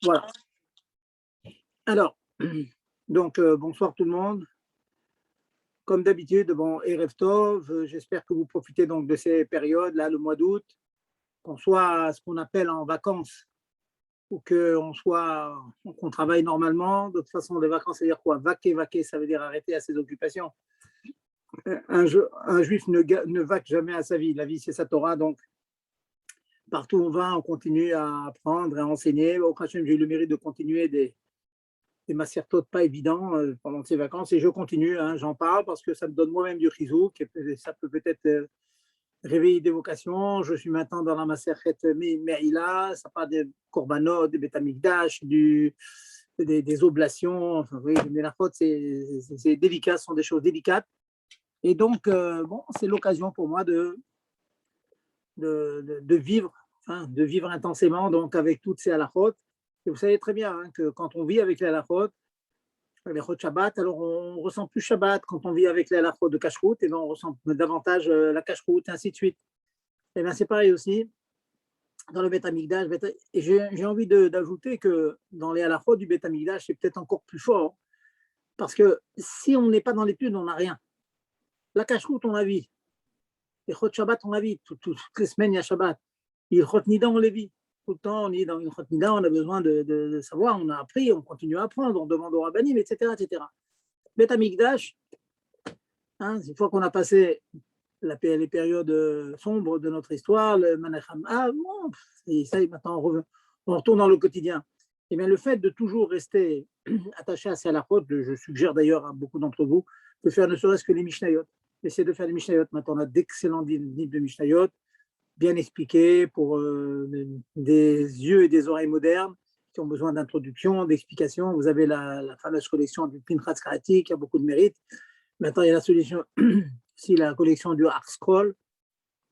Voilà. Alors, donc, bonsoir tout le monde. Comme d'habitude, bon, Erev Tov, j'espère que vous profitez donc de ces périodes-là, le mois d'août, qu'on soit ce qu'on appelle en vacances ou qu'on travaille normalement. De toute façon, les vacances, ça veut dire quoi? Vaquer, ça veut dire arrêter à ses occupations. Un juif ne vaque jamais à sa vie. La vie, c'est sa Torah, donc partout où on va, on continue à apprendre et à enseigner. Au Hachem, j'ai eu le mérite de continuer des macertotes pas évidents pendant ces vacances et je continue, hein, j'en parle parce que ça me donne moi-même du chizouk et ça peut peut-être réveiller des vocations. Je suis maintenant dans la Maseret Meïla, ça parle des korbanot, des betamikdash, des oblations, enfin, oui, mais la faute, c'est délicat, ce sont des choses délicates. Et donc, bon, c'est l'occasion pour moi de vivre, hein, de vivre intensément donc avec toutes ces halakhot. Et vous savez très bien hein, que quand on vit avec les halakhot Shabbat, alors on ressent plus Shabbat. Quand on vit avec les halakhot de Kashrut, et bien on ressent davantage la Kashrut, et ainsi de suite. Et bien c'est pareil aussi dans le Beth Amikdash. Et j'ai envie d'ajouter que dans les halakhot du Beth Amikdash, c'est peut-être encore plus fort, parce que si on n'est pas dans l'étude, on n'a rien. La Kashrut, on la vit. Les Chot Shabbat, on la vit. Toutes les semaines, il y a Shabbat. Il Chot Nida, on les vit. Tout le temps, on est dans une Chot Nida, on a besoin de savoir, on a appris, on continue à apprendre, on demande au rabbanim, etc. etc. Beth Amikdash, hein, une fois qu'on a passé les périodes sombres de notre histoire, le Manacham, bon, et ça, maintenant, on retourne dans le quotidien. Et bien, le fait de toujours rester attaché à ces halakhot, je suggère d'ailleurs à beaucoup d'entre vous de faire ne serait-ce que les Mishnayot. Essayez de faire les Mishnayot. Maintenant, on a d'excellents livres de Mishnayot, bien expliqués pour des yeux et des oreilles modernes qui ont besoin d'introduction, d'explication. Vous avez la fameuse collection du Pinchas Karati qui a beaucoup de mérite. Maintenant, il y a la solution, si la collection du Art Scroll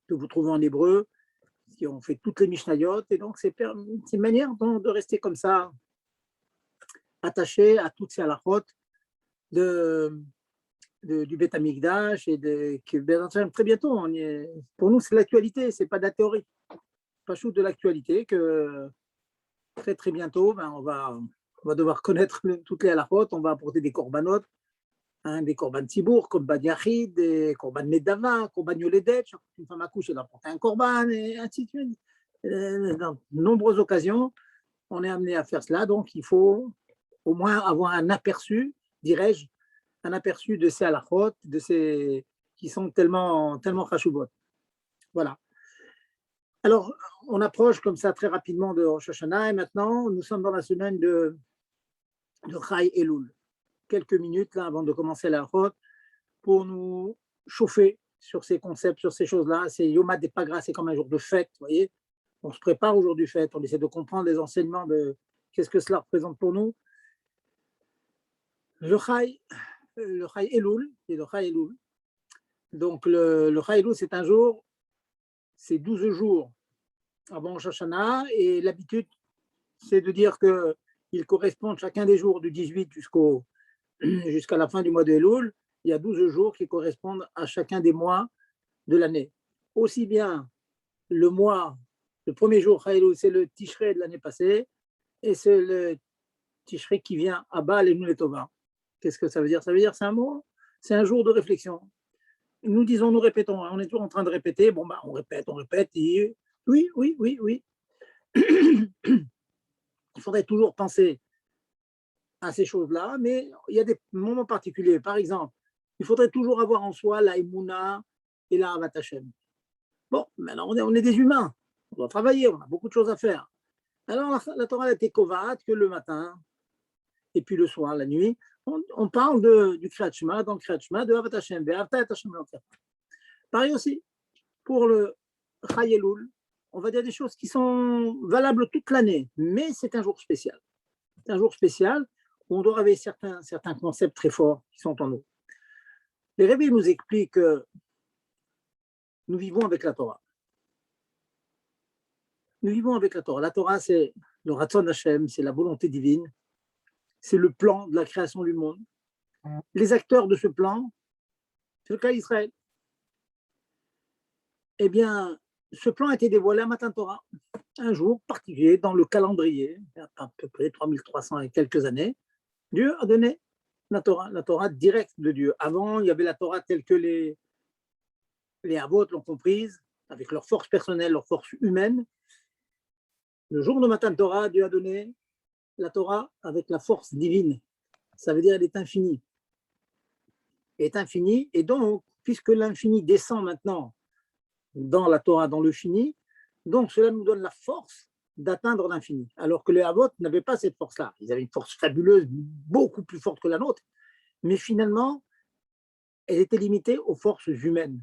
que vous trouvez en hébreu, qui ont fait toutes les Mishnayot. Et donc, c'est une manière de rester comme ça, attaché à toutes ces halakhot du Beth Amikdash et que très bientôt, pour nous, c'est l'actualité, c'est pas de la théorie. Pas de l'actualité que très très bientôt, on va devoir connaître toutes les halakhot, on va apporter des korbanot, hein, des korban tibour, korban yachid, des korban nedava, korban yoledet. Une femme accouche, elle doit apporter un korban et ainsi de suite. Dans de nombreuses occasions, on est amené à faire cela, donc il faut au moins avoir un aperçu, dirais-je, un aperçu de ces halakhot, de ces qui sont tellement chashuvot. Voilà. Alors, on approche comme ça très rapidement de Rosh Hashanah et maintenant, nous sommes dans la semaine de Chai Elul. Quelques minutes là avant de commencer la route pour nous chauffer sur ces concepts, sur ces choses-là. C'est Yom HaDepagra, c'est comme un jour de fête, vous voyez. On se prépare au jour du fête, on essaie de comprendre les enseignements de qu'est-ce que cela représente pour nous. Le Chai Elul, c'est le Chai Elul. Donc le Chai Elul, c'est un jour, c'est 12 jours avant Rosh Hashanah et l'habitude, c'est de dire qu'ils correspondent chacun des jours du 18 jusqu'à la fin du mois de Elul. Il y a 12 jours qui correspondent à chacun des mois de l'année. Aussi bien le premier jour, c'est le Tishrei de l'année passée, et c'est le Tishrei qui vient à Baal et Tova. Qu'est-ce que ça veut dire? Ça veut dire c'est un mot, c'est un jour de réflexion. Nous disons, nous répétons, on est toujours en train de répéter, bon, on répète, et oui. Il faudrait toujours penser à ces choses-là, mais il y a des moments particuliers. Par exemple, il faudrait toujours avoir en soi la Emouna et la Avat Hashem. Bon, maintenant on est des humains, on doit travailler, on a beaucoup de choses à faire. Alors la Torah a été kovaat que le matin et puis le soir, la nuit, on parle du Kriyat Shema, dans le Kriyat Shema, de Avat Hashem, pareil aussi, pour le Chai Elul, on va dire des choses qui sont valables toute l'année, mais c'est un jour spécial. C'est un jour spécial où on doit réveiller certains concepts très forts qui sont en nous. Les Rebbe nous expliquent que nous vivons avec la Torah. Nous vivons avec la Torah. La Torah, c'est le Ratzon Hashem, c'est la volonté divine, c'est le plan de la création du monde. Les acteurs de ce plan, c'est le cas d'Israël. Eh bien, ce plan a été dévoilé à Matan Torah, un jour particulier dans le calendrier, il y a à peu près 3300 et quelques années. Dieu a donné la Torah directe de Dieu. Avant, il y avait la Torah telle que les Avot l'ont comprise, avec leur force personnelle, leur force humaine. Le jour de Matan Torah, Dieu a donné la Torah avec la force divine. Ça veut dire qu'elle est infinie. Elle est infinie, et donc, puisque l'infini descend maintenant dans la Torah, dans le fini, donc cela nous donne la force d'atteindre l'infini. Alors que les Avot n'avaient pas cette force-là. Ils avaient une force fabuleuse, beaucoup plus forte que la nôtre, mais finalement, elle était limitée aux forces humaines.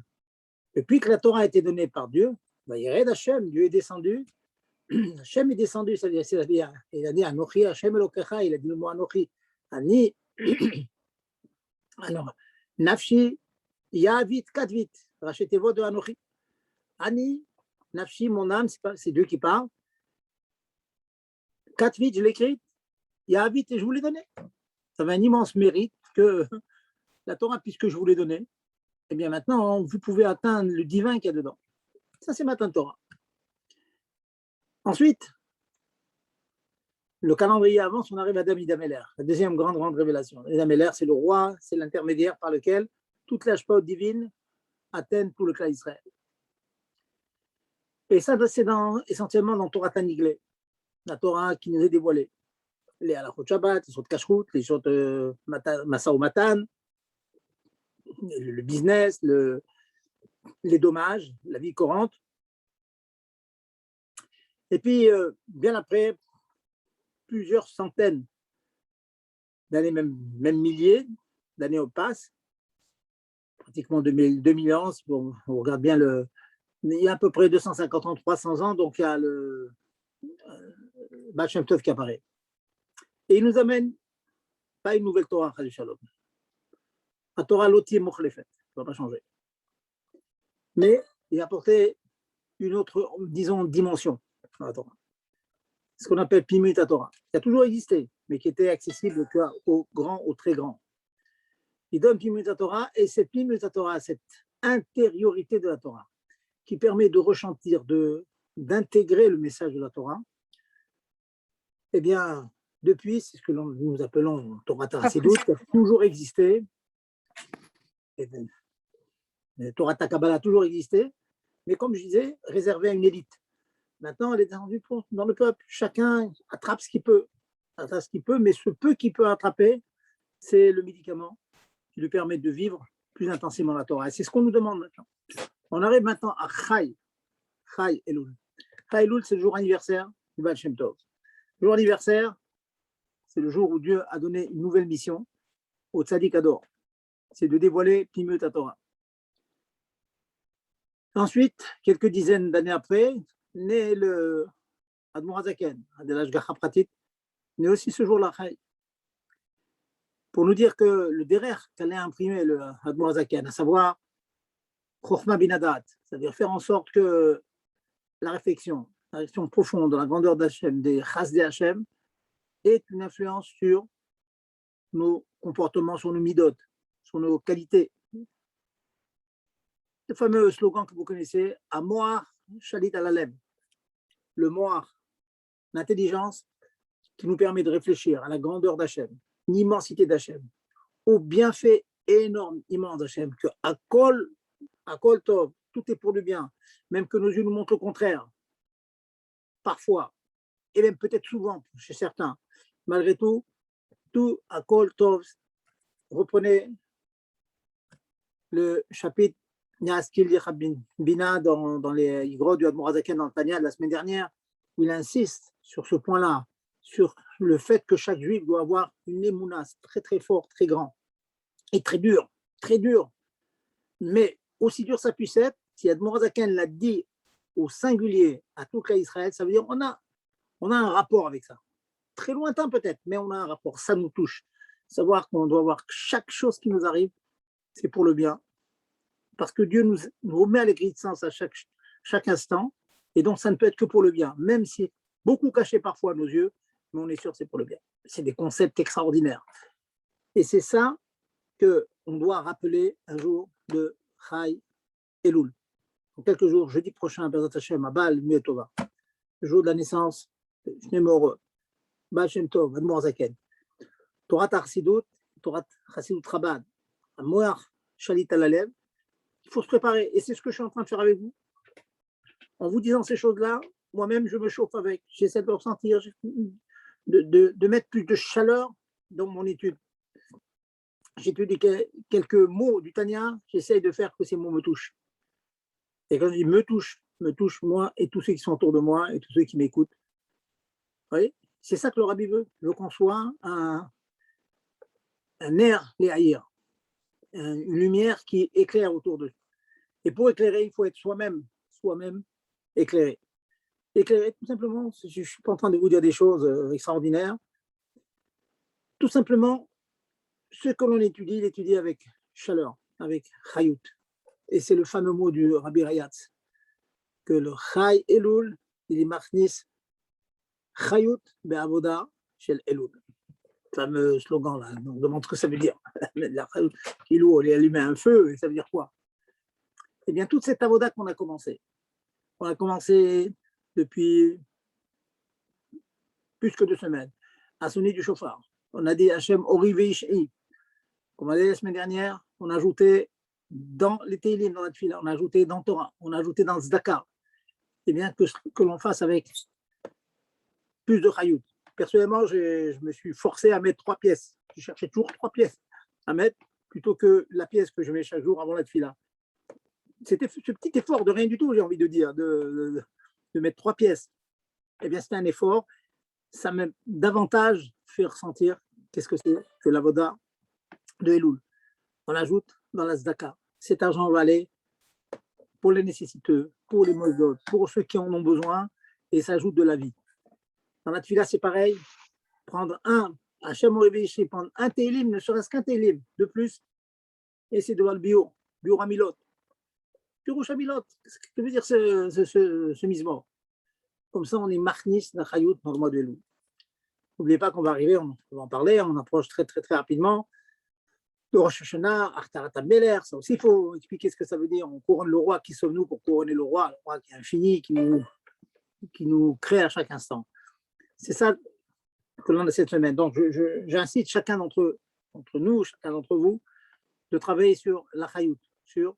Depuis que la Torah a été donnée par Dieu, Vayered Hashem, Dieu est descendu. Hashem est descendu, c'est-à-dire, il a dit Anochi, Hashem Elokecha, il a dit le mot Anochi. Ani, alors, Nafshi, Yavit, Kadvit, rachetez-vous de Anochi. Ani, Nafshi, mon âme, c'est Dieu qui parle. Kadvit, je l'écris. Yavit, et je vous l'ai donné. Ça avait un immense mérite que la Torah, puisque je vous l'ai donné, eh bien maintenant, vous pouvez atteindre le divin qu'il y a dedans. Ça, c'est Matan Torah. Ensuite, le calendrier avance, on arrive à David Améler, la deuxième grande révélation. David Améler, c'est le roi, c'est l'intermédiaire par lequel toute la Shpaot divine atteignent tout le clan Israël. Et ça, c'est essentiellement dans Torah Taniglé, la Torah qui nous est dévoilée. Les halachot Shabbat, les choses de Kashrut, les choses de Masa ou Matan, le business, les dommages, la vie courante. Et puis, bien après, plusieurs centaines d'années, même milliers d'années passent, pratiquement 2000 ans, si on regarde bien il y a à peu près 250 ans, 300 ans, donc il y a le Baal Shem Tov qui apparaît. Et il nous amène pas une nouvelle Torah, Shalom. La Torah Loti Mochlefet, ça ne va pas changer. Mais il a apporté une autre, disons, dimension à la Torah. Ce qu'on appelle Pimut Torah, qui a toujours existé, mais qui était accessible aux grands, aux très grands. Il donne Pimut Torah, et cette Pimut Torah, cette intériorité de la Torah, qui permet de ressentir, d'intégrer le message de la Torah, eh bien, depuis, c'est ce que nous appelons Torah Tarasidut, qui a toujours existé, Torah Takabala a toujours existé, mais comme je disais, réservé à une élite. Maintenant, elle est descendue dans le peuple. Chacun attrape ce qu'il peut, mais ce peu qu'il peut attraper, c'est le médicament qui lui permet de vivre plus intensément la Torah. Et c'est ce qu'on nous demande maintenant. On arrive maintenant à Chai Elul. Chai Elul, c'est le jour anniversaire du Baal Shem Tov. Le jour anniversaire, c'est le jour où Dieu a donné une nouvelle mission au Tzadik Ador. C'est de dévoiler Pimut Torah. Ensuite, quelques dizaines d'années après, naît le Admor Hazaken, de l'Ashgacha Pratit, naît aussi ce jour-là, pour nous dire que le derer qu'allait imprimer le Admor Hazaken, à savoir Chochma Binadat, c'est-à-dire faire en sorte que la réflexion profonde de la grandeur d'Hachem, des Chasdei Hachem, ait une influence sur nos comportements, sur nos midot, sur nos qualités. Le fameux slogan que vous connaissez, Amoar Shalit Alalem, le Moar, l'intelligence qui nous permet de réfléchir à la grandeur d'Hachem, l'immensité d'Hachem, au bienfait énorme, immense d'Hachem, que à Kol Tov, tout est pour le bien, même que nos yeux nous montrent le contraire, parfois, et même peut-être souvent chez certains. Malgré tout à Kol Tov, reprenez le chapitre Niaskil Bina dans les Igrot du Admor Hazaken dans le Tanya de la semaine dernière, où il insiste sur ce point-là, sur le fait que chaque juif doit avoir une émouna très très fort, très grand, et très dur, mais aussi dur ça puisse être, si Admor Hazaken l'a dit au singulier à tout cas Israël, ça veut dire on a un rapport avec ça. Très lointain peut-être, mais on a un rapport, ça nous touche. Savoir qu'on doit voir que chaque chose qui nous arrive, c'est pour le bien, parce que Dieu nous remet à l'existence à chaque instant, et donc ça ne peut être que pour le bien, même si beaucoup caché parfois à nos yeux, mais on est sûr que c'est pour le bien. C'est des concepts extraordinaires. Et c'est ça qu'on doit rappeler un jour de Chai Elul. dans quelques jours, jeudi prochain, Bezrat Hashem, à Baal Mietova, le jour de la naissance, Shnemor, Baal Shem Tov, Admor Zaken, Torah Tarsidut, Torah Chassidut Chabad, à Moar Shalit Alalev, il faut se préparer. Et c'est ce que je suis en train de faire avec vous. En vous disant ces choses-là, moi-même, je me chauffe avec. J'essaie de ressentir, de mettre plus de chaleur dans mon étude. J'étudie quelques mots du Tanya, j'essaie de faire que ces mots me touchent. Et quand je dis me touche moi et tous ceux qui sont autour de moi et tous ceux qui m'écoutent. Vous voyez, c'est ça que le Rabbi veut. Il veut qu'on soit un air, les haïrs, une lumière qui éclaire autour de nous. Et pour éclairer, il faut être soi-même éclairé. Éclairer, tout simplement, je ne suis pas en train de vous dire des choses extraordinaires. Tout simplement, ce que l'on étudie, il étudie avec chaleur, avec chayut. Et c'est le fameux mot du Rabbi Rayatz, que le chay Elul, il est machnis chayut be'avoda shel Elul. Fameux slogan là, on demande ce que ça veut dire. Il est allumé un feu, et ça veut dire quoi? Eh bien, toute cette avoda qu'on a commencé, depuis plus que 2 semaines, à sonner du chauffard. On a dit Hachem Ori Veish'i. Comme on a dit la semaine dernière, on a ajouté dans les Teilim, dans la Tfila, on a ajouté dans Torah, on a ajouté dans Zdaka. Eh bien, que l'on fasse avec plus de chayout. Personnellement, je me suis forcé à mettre 3 pièces. Je cherchais toujours 3 pièces à mettre plutôt que la pièce que je mets chaque jour avant la Tfila. C'était ce petit effort de rien du tout, j'ai envie de dire, de mettre 3 pièces. Eh bien, c'était un effort. Ça m'a davantage fait ressentir qu'est-ce que c'est que l'avoda de Elul. On ajoute dans la Zdaka. Cet argent va aller pour les nécessiteux, pour les moldus, pour ceux qui en ont besoin, et ça ajoute de la vie. Dans la Tfila, c'est pareil. Prendre Hachem Oreveishri, prendre un Teilim, ne serait-ce qu'un Teilim de plus, et c'est devant le bio Ramilot. Pirouche Amilot, qu'est-ce que veut dire ce misement? Comme ça, on est marnis d'un chayout dans le mois de Elul. N'oubliez pas qu'on va arriver, on va en parler, on approche très rapidement. Le Rosh Hashanah, Artarat HaMeler, ça aussi, il faut expliquer ce que ça veut dire. On couronne le roi, qui sommes-nous pour couronner le roi qui est infini, qui nous crée à chaque instant. C'est ça que l'on a cette semaine. Donc, j'incite chacun d'entre nous, chacun d'entre vous, de travailler sur la chayout, sur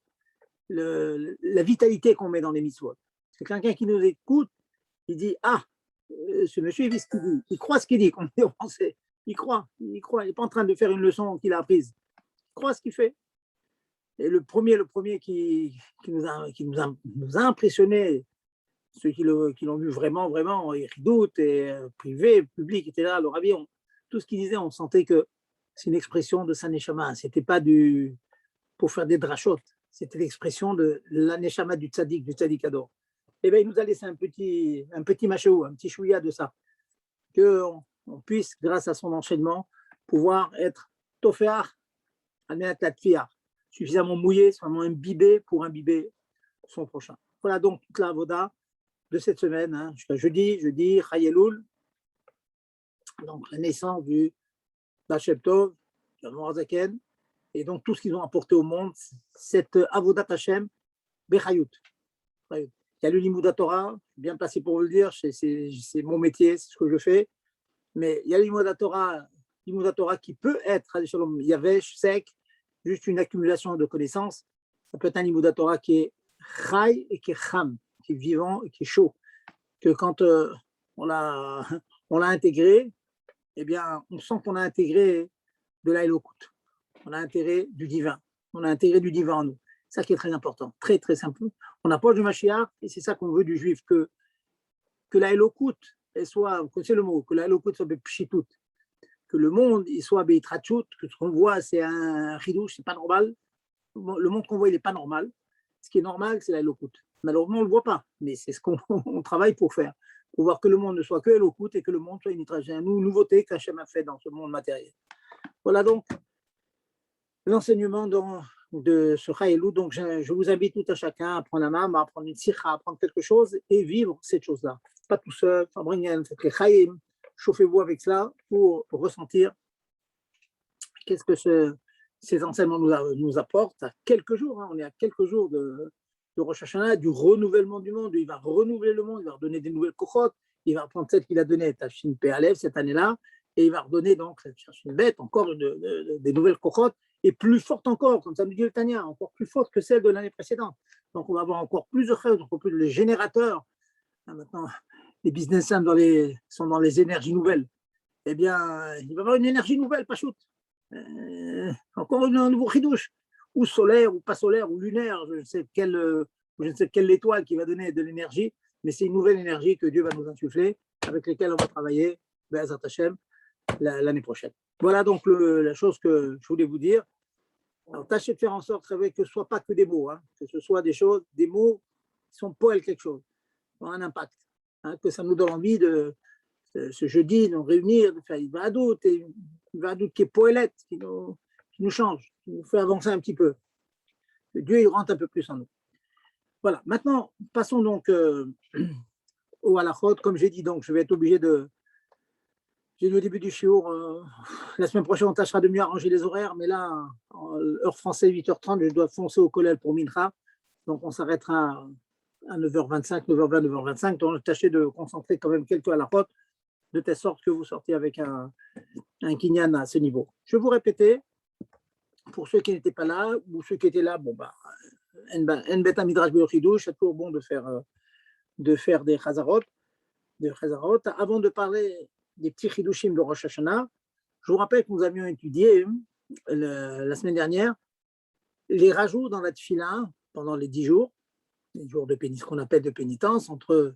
la vitalité qu'on met dans les mitzvot. C'est quelqu'un qui nous écoute, il dit ce monsieur, il dit ce qu'il dit, il croit ce qu'il dit, comme on dit en français. Il croit, il n'est pas en train de faire une leçon qu'il a apprise. Il croit ce qu'il fait. Et le premier qui nous a impressionné, ceux qui l'ont vu vraiment, et doute, et privé, public, etc., le Rabbi, tout ce qu'il disait, on sentait que c'est une expression de sa neshama. C'était pas pour faire des drachot. C'était l'expression de la neshama du tzaddik ador. Et bien, il nous a laissé un petit machéou, un petit chouïa de ça, qu'on puisse, grâce à son enchaînement, pouvoir être toféar, suffisamment mouillé, suffisamment imbibé pour imbiber son prochain. Voilà donc toute la avoda de cette semaine, jusqu'à jeudi, Chay Elul, donc la naissance du Baal Shem Tov, du Admor Zaken, et donc tout ce qu'ils ont apporté au monde, cette avodat Hashem, Bechayut. Il y a le Limud Torah, bien placé pour vous le dire, c'est mon métier, c'est ce que je fais, mais il y a le Limud Torah qui peut être, yavesh, sec, juste une accumulation de connaissances. Ça peut être un Limud Torah qui est chai et qui est cham, qui est vivant et qui est chaud, que quand on l'a intégré, eh bien, on sent qu'on a intégré de l'Aïlokout. On a intégré du divin. On a intégré du divin en nous. C'est ça qui est très important, très simple. On approche du Mashiach et c'est ça qu'on veut du juif, que l'Aïlokout soit, vous connaissez le mot, que l'Aïlokout soit pshitut, que le monde il soit beitrachut, que ce qu'on voit c'est un chidouche, c'est pas normal. Le monde qu'on voit il n'est pas normal. Ce qui est normal c'est l'Aïlokout. Malheureusement on ne le voit pas, mais c'est ce qu'on travaille pour faire, pour voir que le monde ne soit que Elokout et que le monde soit une nouveauté qu'Hachem a fait dans ce monde matériel. Voilà donc l'enseignement de ce Chay Elul. Donc je vous invite tout à chacun à prendre un âme, à prendre une sikha, à prendre quelque chose et vivre cette chose-là. Pas tout seul, faites les chayim, chauffez-vous avec cela pour ressentir qu'est-ce que ces enseignements nous apportent à quelques jours. On est à quelques jours de Rosh Hashanah, du renouvellement du monde. Il va renouveler le monde, il va redonner des nouvelles cochotes, il va reprendre celle qu'il a donnée à Tafshin Péalev cette année-là, et il va redonner donc une bête, encore des nouvelles cochotes, et plus fortes encore, comme ça nous dit le Tania, encore plus fortes que celles de l'année précédente. Donc on va avoir encore plus de choses, encore plus de générateurs. Maintenant, les businessmen sont dans les énergies nouvelles. Eh bien, il va y avoir une énergie nouvelle, pas shoot. Encore un nouveau chidouche, ou solaire, ou pas solaire, ou lunaire, je ne sais quelle étoile qui va donner de l'énergie, mais c'est une nouvelle énergie que Dieu va nous insuffler, avec laquelle on va travailler, Be'ezrat Hashem, l'année prochaine. Voilà donc la chose que je voulais vous dire. Alors, tâchez de faire en sorte que ce ne soit pas que des mots, hein, que ce soit des choses, des mots qui sont poêles quelque chose, qui ont un impact, hein, que ça nous donne envie de ce jeudi, nous réunir, de faire une vadoute, et une vadoute qui est poêlette, qui nous change, qui nous fait avancer un petit peu. Que Dieu, il rentre un peu plus en nous. Voilà, maintenant, passons donc au halachot. Comme j'ai dit, donc, je vais être obligé de... J'ai dit au début du shiur, la semaine prochaine, on tâchera de mieux arranger les horaires, mais là, heure française, 8h30, je dois foncer au collège pour Mincha, donc on s'arrêtera à 9h25, 9h20, 9h25, donc tâchez de concentrer quand même quelques halachot, de telle sorte que vous sortiez avec un kinyan à ce niveau. Je vais vous répéter, pour ceux qui n'étaient pas là, ou ceux qui étaient là, bon, bah, en bet midrash be'ochidouche, c'est toujours bon de faire des chazarot. Avant de parler des petits chidushim de Rosh Hashanah, je vous rappelle que nous avions étudié la semaine dernière les rajouts dans la tefila pendant les 10 jours, les jours de pénitence, qu'on appelle de pénitence, entre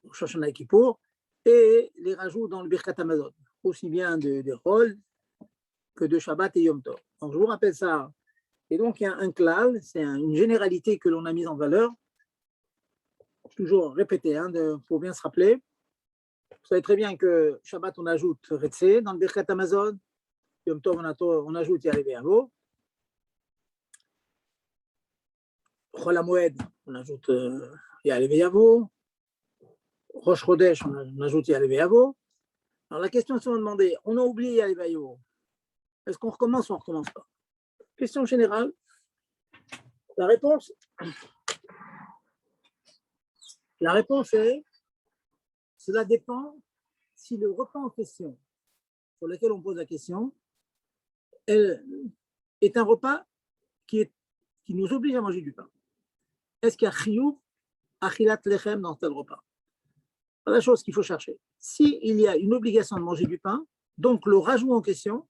Rosh Hashanah et Kippour, et les rajouts dans le Birkat Hamazon, aussi bien de Hol que de Shabbat et Yom Tov. Donc je vous rappelle ça. Et donc il y a un klal, c'est une généralité que l'on a mise en valeur, toujours répété, hein, pour bien se rappeler. Vous savez très bien que Shabbat, on ajoute Retsé dans le Birkat Hamazon, Yom Tov, on ajoute Yareh Ve'avo. Chol HaMoed, on ajoute Yareh Ve'avo. Rosh Chodesh, on ajoute Yareh Ve'avo. Alors la question, c'est de demander, on a oublié Yareh Ve'avo. Est-ce qu'on recommence ou on ne recommence pas? Question générale. La réponse est, cela dépend si le repas en question, sur lequel on pose la question, est un repas qui nous oblige à manger du pain. Est-ce qu'il y a chiyuv, achilat lechem dans tel repas? C'est la chose qu'il faut chercher. S'il y a une obligation de manger du pain, donc le rajout en question,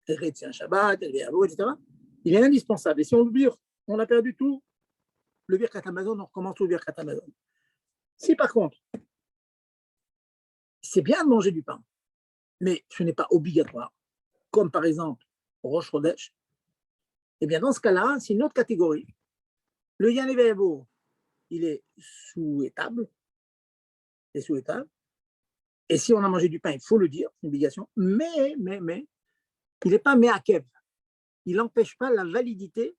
c'est un Shabbat, etc., il est indispensable. Et si on l'oublie, on a perdu tout. Le Birkat Hamazon, on recommence le Birkat Hamazon. Si par contre, c'est bien de manger du pain, mais ce n'est pas obligatoire, comme par exemple Rosh Chodesh, eh bien dans ce cas-là, c'est une autre catégorie. Le Yareh Ve'avo, il est souhaitable. Et si on a mangé du pain, il faut le dire, c'est une obligation, mais il n'est pas me'akev. Il n'empêche pas la validité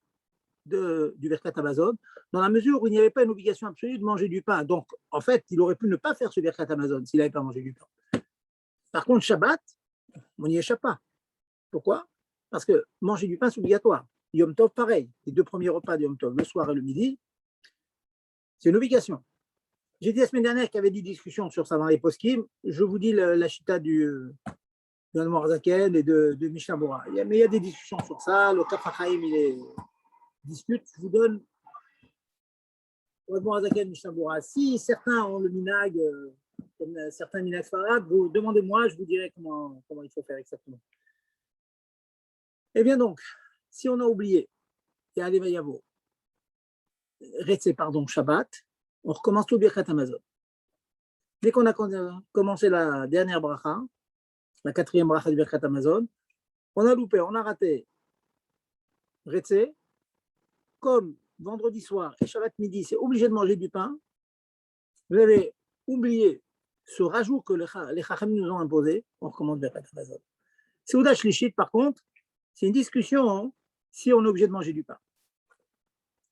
du Birkat Hamazon, dans la mesure où il n'y avait pas une obligation absolue de manger du pain. Donc, en fait, il aurait pu ne pas faire ce Birkat Hamazon s'il n'avait pas mangé du pain. Par contre, Shabbat, on n'y échappe pas. Pourquoi? Parce que manger du pain, c'est obligatoire. Yom Tov, pareil. Les 2 premiers repas de Yom Tov, le soir et le midi, c'est une obligation. J'ai dit la semaine dernière qu'il y avait des discussions sur ça dans les poskim. Je vous dis la chita du Admor Zaken et de Mishnah Bora. Mais il y a des discussions sur ça. Le Kaf HaChaim, il discute. Je vous donne Admor Zaken, Mishnah Bora. Si certains ont le minag, comme certains minag farad, vous demandez-moi, je vous dirai comment il faut faire exactement. Eh bien donc, si on a oublié, Yareh Ve'avo, Retsé, Shabbat, on recommence tout Birkat Hamazon. Dès qu'on a commencé la dernière bracha, la 4e bracha du Birkat Hamazon, on a loupé, on a raté Retsé, comme vendredi soir et Shabbat midi, c'est obligé de manger du pain, vous avez oublié ce rajout que les Chacham nous ont imposé, on recommence Birkat Hamazon. Seuda Shlishit, par contre, c'est une discussion si on est obligé de manger du pain.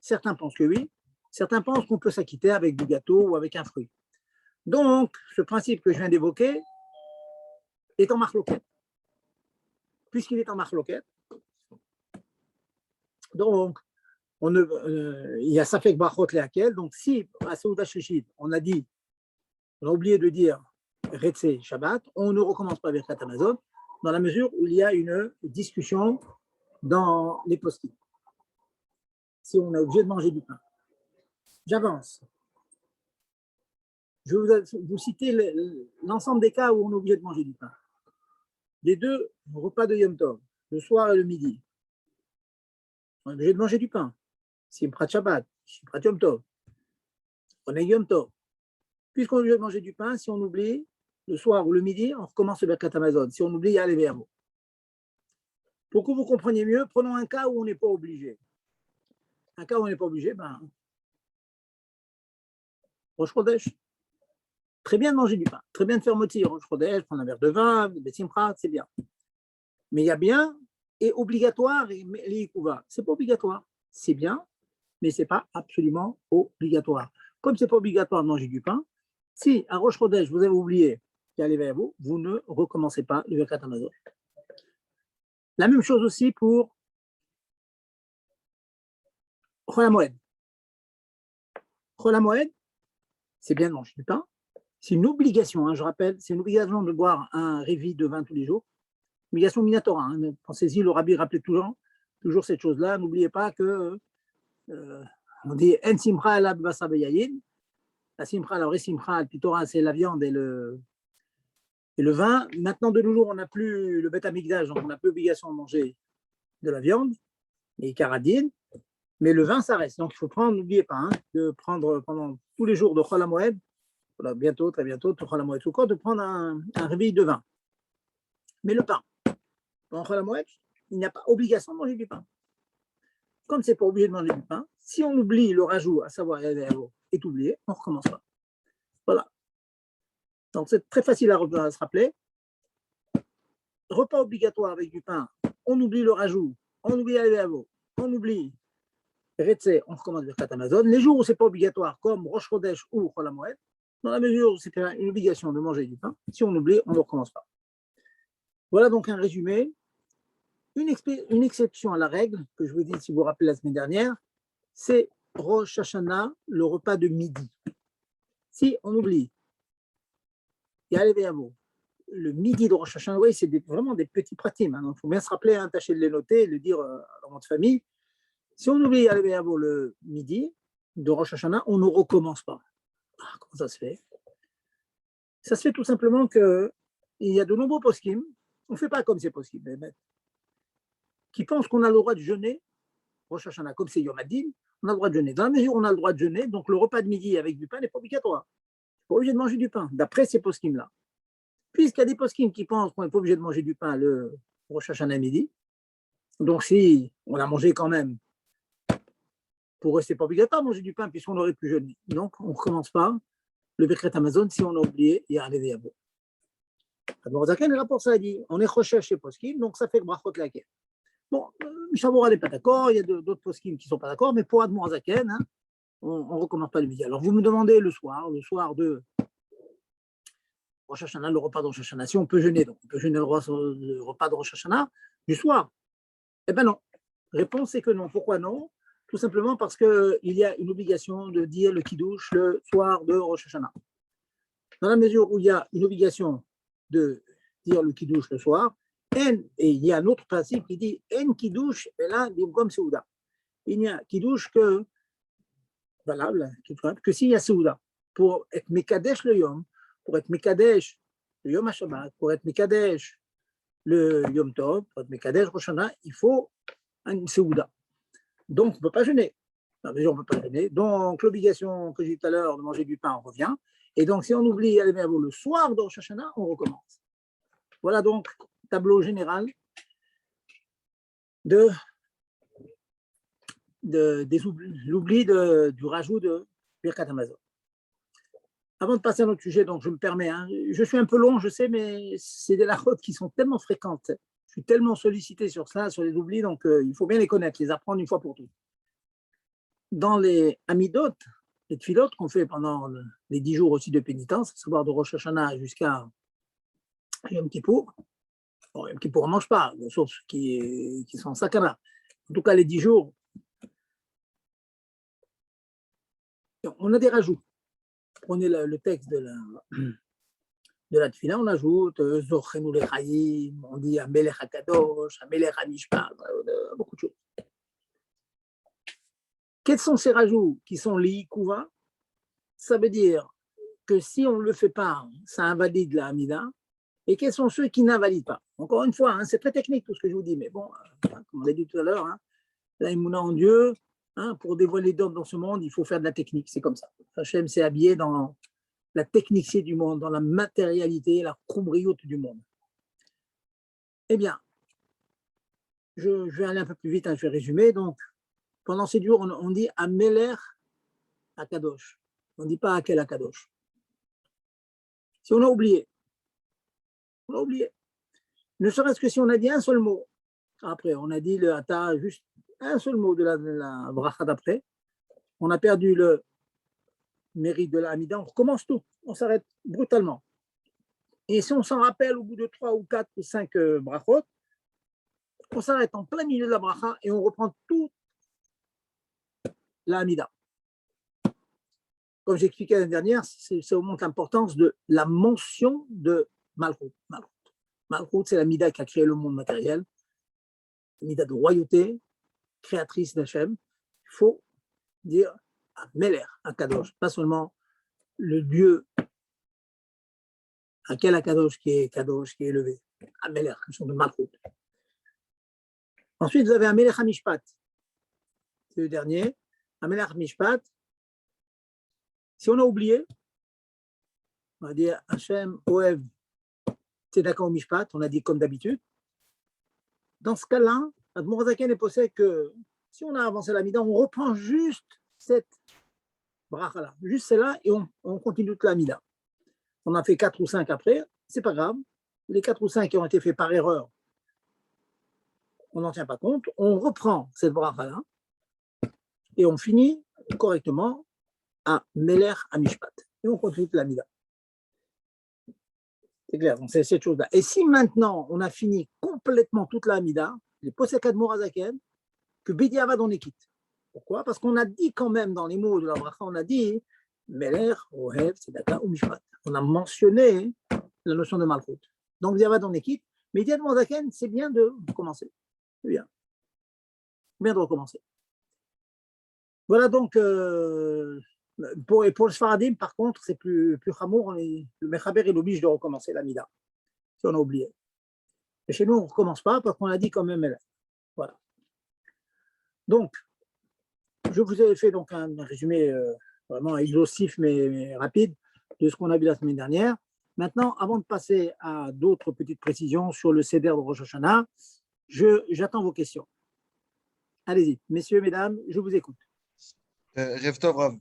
Certains pensent que oui, certains pensent qu'on peut s'acquitter avec du gâteau ou avec un fruit. Donc, ce principe que je viens d'évoquer est en marloquette. Puisqu'il est en marloquette, donc, il y a Safek Brachot Leakel. Donc, si à Saouda Shishit, on a oublié de dire Retse Shabbat, on ne recommence pas Birkat Hamazon dans la mesure où il y a une discussion dans les postes. Si on est obligé de manger du pain. J'avance. Je vais vous citer l'ensemble des cas où on est obligé de manger du pain. Les deux repas de Yom Tov, le soir et le midi. On est obligé de manger du pain. Si on prête Shabbat, si on prête Yom Tov, on est Yom Tov. Puisqu'on est obligé de manger du pain, si on oublie le soir ou le midi, on recommence le Birkat Hamazon. Si on oublie, il y a les verbes. Pour que vous compreniez mieux, prenons un cas où on n'est pas obligé. Un cas où on n'est pas obligé, Rosh Chodesh. Très bien de manger du pain, très bien de faire moti, Rosh Chodesh, prendre un verre de vin, des simchat, c'est bien. Mais il y a bien et obligatoire et l'ikouva. C'est pas obligatoire, c'est bien, mais c'est pas absolument obligatoire. Comme c'est pas obligatoire de manger du pain, si à Rosh Chodesh vous avez oublié qu'il y a les vers vous ne recommencez pas le Birkat Hamazon. La même chose aussi pour Chol HaMoed. Chol HaMoed, c'est bien de manger du pain. C'est une obligation, hein, je rappelle, c'est une obligation de boire un révi de vin tous les jours. Obligation minatora. Hein. Pensez-y, le rabbi rappelait toujours cette chose-là. N'oubliez pas que on dit en simcha ala b'basar beyayin. La simcha, la vraie simcha, le Torah, c'est la viande et le vin. Maintenant, de nos jours, on n'a plus le Beth Amikdash, donc on n'a plus l'obligation de manger de la viande et caradine. Mais le vin, ça reste. Donc, il faut prendre, n'oubliez pas, hein, de prendre pendant tous les jours de Chol HaMoed, voilà, bientôt, très bientôt, de Chol HaMoed Sukkot, de prendre un réveil de vin. Mais le pain, dans Chol HaMoed, il n'y a pas obligation de manger du pain. Comme c'est pas obligé de manger du pain, si on oublie le rajout, à savoir est oublié, on ne recommence pas. Voilà. Donc, c'est très facile à se rappeler. Repas obligatoire avec du pain, on oublie le rajout, on oublie on oublie Retse, on recommence Birkat Hamazon. Les jours où ce n'est pas obligatoire, comme Rosh Chodesh ou Chol HaMoed, dans la mesure où c'est une obligation de manger du pain, si on oublie, on ne recommence pas. Voilà donc un résumé. Une exception à la règle, que je vous dis si vous vous rappelez la semaine dernière, c'est Rosh Hashanah, le repas de midi. Si on oublie, il y a les Véamo, le midi de Rosh Hashanah, oui, c'est vraiment des petits pratimes. Hein, donc il faut bien se rappeler, hein, tâcher de les noter, de le dire dans votre famille. Si on oublie les Véamo le midi de Rosh Hashanah, on ne recommence pas. Ah, comment ça se fait? Ça se fait tout simplement qu'il y a de nombreux poskim, on ne fait pas comme ces poskim, qui pensent qu'on a le droit de jeûner, Rosh Hashanah, comme c'est Yom Hadin, on a le droit de jeûner. Dans la mesure où on a le droit de jeûner, donc le repas de midi avec du pain n'est pas obligatoire. On n'est pas obligé de manger du pain, d'après ces poskim-là. Puisqu'il y a des poskim qui pensent qu'on n'est pas obligé de manger du pain le Rosh Hashanah midi, donc si on a mangé quand même, pour eux, ce n'est pas obligatoire de manger du pain puisqu'on aurait pu jeûner. Donc, on ne recommence pas le Birkat Hamazon si on a oublié, il y a arrivé à bout. Alors, Zaken, le rapport, ça a dit, on est recherché chez poskim, donc ça fait que brachot laquelle. Bon, Mishabura n'est pas d'accord, il y a d'autres poskim qui ne sont pas d'accord, mais pour Admor Zaken, hein, on ne recommence pas le midi. Alors, vous me demandez le soir de Rosh Hashanah, le repas de Rosh Hashanah, si on peut jeûner, donc on peut jeûner le repas de Rosh Hashanah du soir. Eh bien non. Réponse c'est que non. Pourquoi non? Tout simplement parce qu'il y a une obligation de dire le Kiddush le soir de Rosh Hashanah. Dans la mesure où il y a une obligation de dire le Kiddush le soir, et il y a un autre principe qui dit En Kiddush, et là, comme Seouda. Il n'y a Kiddush que valable, que s'il y a Seouda. Pour être Mekadesh le Yom, pour être Mekadesh le Yom HaShabbat, pour être Mekadesh le Yom Tov, pour être Mekadesh Rosh Hashanah, il faut un Seouda. Donc, on ne peut pas jeûner. On ne peut pas jeûner. Donc, l'obligation que j'ai dit tout à l'heure de manger du pain, on revient. Et donc, si on oublie le soir de Rosh Hashanah, on recommence. Voilà donc tableau général de l'oubli du rajout de Birkat Hamazon. Avant de passer à notre sujet, donc je me permets, hein, je suis un peu long, je sais, mais c'est des lachotes qui sont tellement fréquentes. Je suis tellement sollicité sur ça, sur les oublis, donc il faut bien les connaître, les apprendre une fois pour toutes. Dans les Amidot, les Tfilot qu'on fait pendant les 10 jours aussi de pénitence, à savoir de Rosh Hashanah jusqu'à Yom Kippour. Bon, Yom Kippour, on ne mange pas, sauf ceux qui sont sakana. En tout cas, les 10 jours, Donc, on a des rajouts. Prenez le texte de la tefila, on ajoute Zochenu lechaim, on dit Amelech HaKadosh, Amelech HaMishpat, beaucoup de choses. Quels sont ces rajouts qui sont les Yikouva? Ça veut dire que si on ne le fait pas, ça invalide la Hamida. Et quels sont ceux qui n'invalident pas? Encore une fois, hein, c'est très technique tout ce que je vous dis, mais bon, comme on l'a dit tout à l'heure, hein, la Emouna en Dieu, hein, pour dévoiler d'ordre dans ce monde, il faut faire de la technique, c'est comme ça. Hachem s'est habillé dans la technicité du monde, dans la matérialité, la khumriyut du monde. Eh bien, je vais aller un peu plus vite, hein, je vais résumer. Donc, pendant ces jours, on dit Ameler Akadosh. On ne dit pas Akel Akadosh. Si on a oublié, ne serait-ce que si on a dit un seul mot, après, on a dit le Ata, juste un seul mot de la bracha d'après, on a perdu le mérite de la Hamida, on recommence tout, on s'arrête brutalement. Et si on s'en rappelle au bout de 3 ou 4 ou 5 brachot, on s'arrête en plein milieu de la bracha et on reprend toute la Hamida. Comme j'expliquais l'année dernière, ça augmente l'importance de la mention de Malchut. Malchut, c'est la Mida qui a créé le monde matériel, la Mida de royauté, créatrice d'Hachem. Il faut dire Meler, Akadosh, pas seulement le Dieu, quel Akadosh qui est Kadosh, qui est élevé, Meler, comme son de Malchut. Ensuite, vous avez Amelech HaMishpat, c'est le dernier. Amelech HaMishpat, si on a oublié, on va dire Hachem, Oev, c'est d'accord au Mishpat, on a dit comme d'habitude. Dans ce cas-là, Admor Zaken est posé que si on a avancé la Mida, on reprend juste cette bracha-là, juste celle-là, et on continue toute la Mida. On en fait 4 ou 5 après, c'est pas grave. Les 4 ou 5 qui ont été faits par erreur, on n'en tient pas compte. On reprend cette bracha-là et on finit correctement à Meler HaMishpat. Et on continue toute la Mida. C'est clair, donc c'est cette chose-là. Et si maintenant on a fini complètement toute la Hamida, les posek Admor Zaken, que Bediavad on est quitte. Pourquoi? Parce qu'on a dit quand même dans les mots de la bracha, on a dit Meler, Ohev, Tzedaka ou Mishpat. On a mentionné la notion de Malchut. Donc Bediavad on est quitte, mais Admor Zaken, c'est bien de recommencer. C'est bien. Bien de recommencer. Voilà donc. Pour le Sfaradim, par contre, c'est plus chamour. Le Mechaber, il oblige de recommencer la Mida, si on a oublié. Et chez nous, on ne recommence pas parce qu'on a dit quand même. Voilà. Donc, je vous ai fait donc un résumé vraiment exhaustif, mais rapide, de ce qu'on a vu la semaine dernière. Maintenant, avant de passer à d'autres petites précisions sur le Seder de Rosh Hashanah, j'attends vos questions. Allez-y, messieurs, mesdames, je vous écoute. Rev Tov, Rav.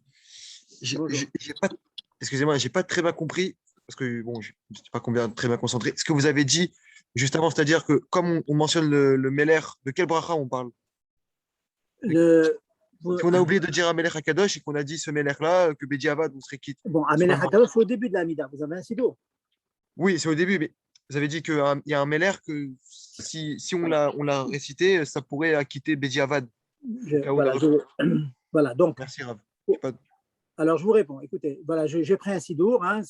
Excusez-moi, j'ai pas très bien compris, parce que bon, je ne sais pas combien très bien concentré. Ce que vous avez dit juste avant, c'est-à-dire que comme on mentionne le Meler, de quel bracha on parle? Si on a oublié de dire Amelech HaKadosh et qu'on a dit ce Meler-là, que Bediavad, on serait quitte. Bon, Amelech HaKadosh, c'est au début de la Mida. Vous avez un sido. Oui, c'est au début, mais vous avez dit qu'il y a un Meler que si on l'a récité, ça pourrait acquitter Bediavad. Voilà, donc. Merci, Rav. Alors, je vous réponds. Écoutez, voilà, j'ai pris un sidour. Hein,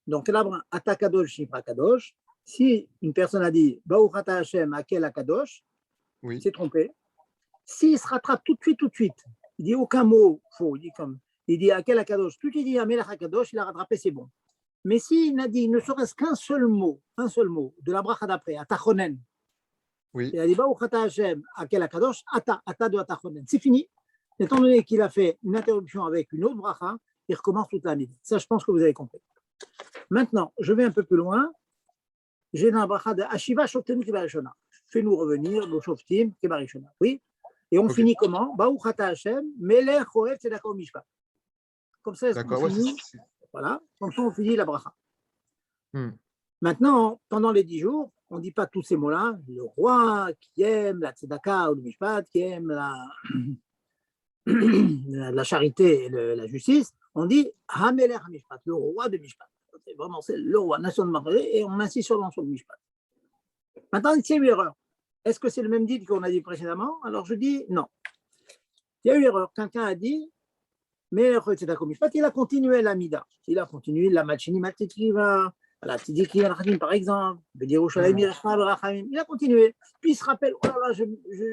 donc, là, Atakadosh, Shifra Kadosh. Si une personne a dit Baruch Ata Hashem, Akel Akadosh, il s'est trompé. S'il se rattrape tout de suite, il dit aucun mot faux, il dit Akel Akadosh, tout il dit Amelech Akadosh, il a rattrapé, c'est bon. Mais s'il n'a dit ne serait-ce qu'un seul mot de la bracha d'après, Atachonen, il a dit Baruch Ata Hashem, Akel Akadosh, Ata de Atachonen, c'est fini. Étant donné qu'il a fait une interruption avec une autre bracha, il recommence toute la nuit. Ça, je pense que vous avez compris. Maintenant, je vais un peu plus loin. J'ai dans la bracha de Ashiva Shoftenu Kebarishona. Fais-nous revenir, le Shoftim Kebarishona. Oui. Et on finit comment? Baruch Ata Hashem, Melech Oev Tzedaka Mishpat. Comme ça, on finit. Voilà. Comme ça, on finit la bracha. Maintenant, pendant les 10 jours, on ne dit pas tous ces mots-là. Le roi qui aime la Tzedaka ou le Mishpat, qui aime la charité et la justice, on dit Hamelech Mishpat, le roi de Mishpat. C'est vraiment le roi, nation de Mishpat, et on insiste sur le Mishpat. Maintenant, il y a eu erreur. Est-ce que c'est le même dit qu'on a dit précédemment? Alors je dis non. Il y a eu erreur. Quelqu'un a dit Mais il a continué l'Amida. Il a continué la Machini Matikiva, la Tidiki al par exemple, il a continué. Puis il se rappelle, oh là là,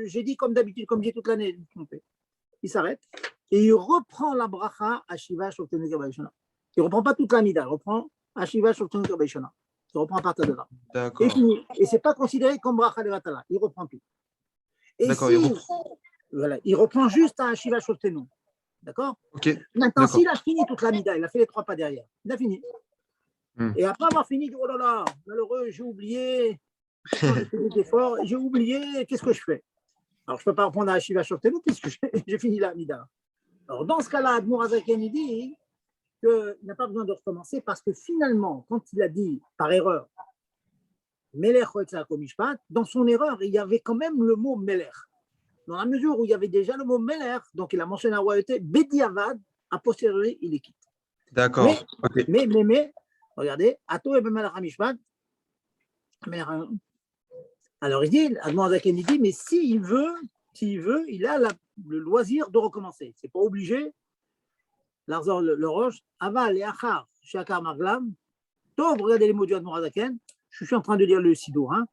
j'ai dit comme d'habitude, comme j'ai toute l'année. Il s'arrête et il reprend la bracha à Shiva Shoftenu Kabayshana. Il ne reprend pas toute l'Amida, il reprend à Shiva Shoftenu Kabayshana. Il reprend à partir de là. D'accord. Et ce n'est pas considéré comme bracha de Vatala. Il reprend tout. Et D'accord, voilà, il reprend juste à Shiva Shoftenu. D'accord. Ok. Maintenant, s'il a fini toute l'Amida, il a fait les 3 pas derrière, il a fini. Et après avoir fini, il dit, oh là là, malheureux, j'ai oublié, j'ai oublié, qu'est-ce que je fais? Alors, je ne peux pas reprendre à Shiva Shoftenu puisque j'ai fini l'Amida. Alors, dans ce cas-là, Admour Azaken, il dit qu'il n'a pas besoin de recommencer parce que finalement, quand il a dit par erreur, Melech Hoetzak Mishpat, dans son erreur, il y avait quand même le mot Melech. Dans la mesure où il y avait déjà le mot Melech, donc il a mentionné la royauté, Bedi Avad, a posteriori, il les quitte. D'accord. Mais, regardez, Ato et Bemelech Mishpat, alors il dit, Admour Azaken, il dit, mais s'il veut, il a le loisir de recommencer. C'est pas obligé. L'arzor le roche, Aval et Achar, Shakar Maglam, Tov, regardez les mots du Admour Azaken, je suis en train de lire le Sidour, hein.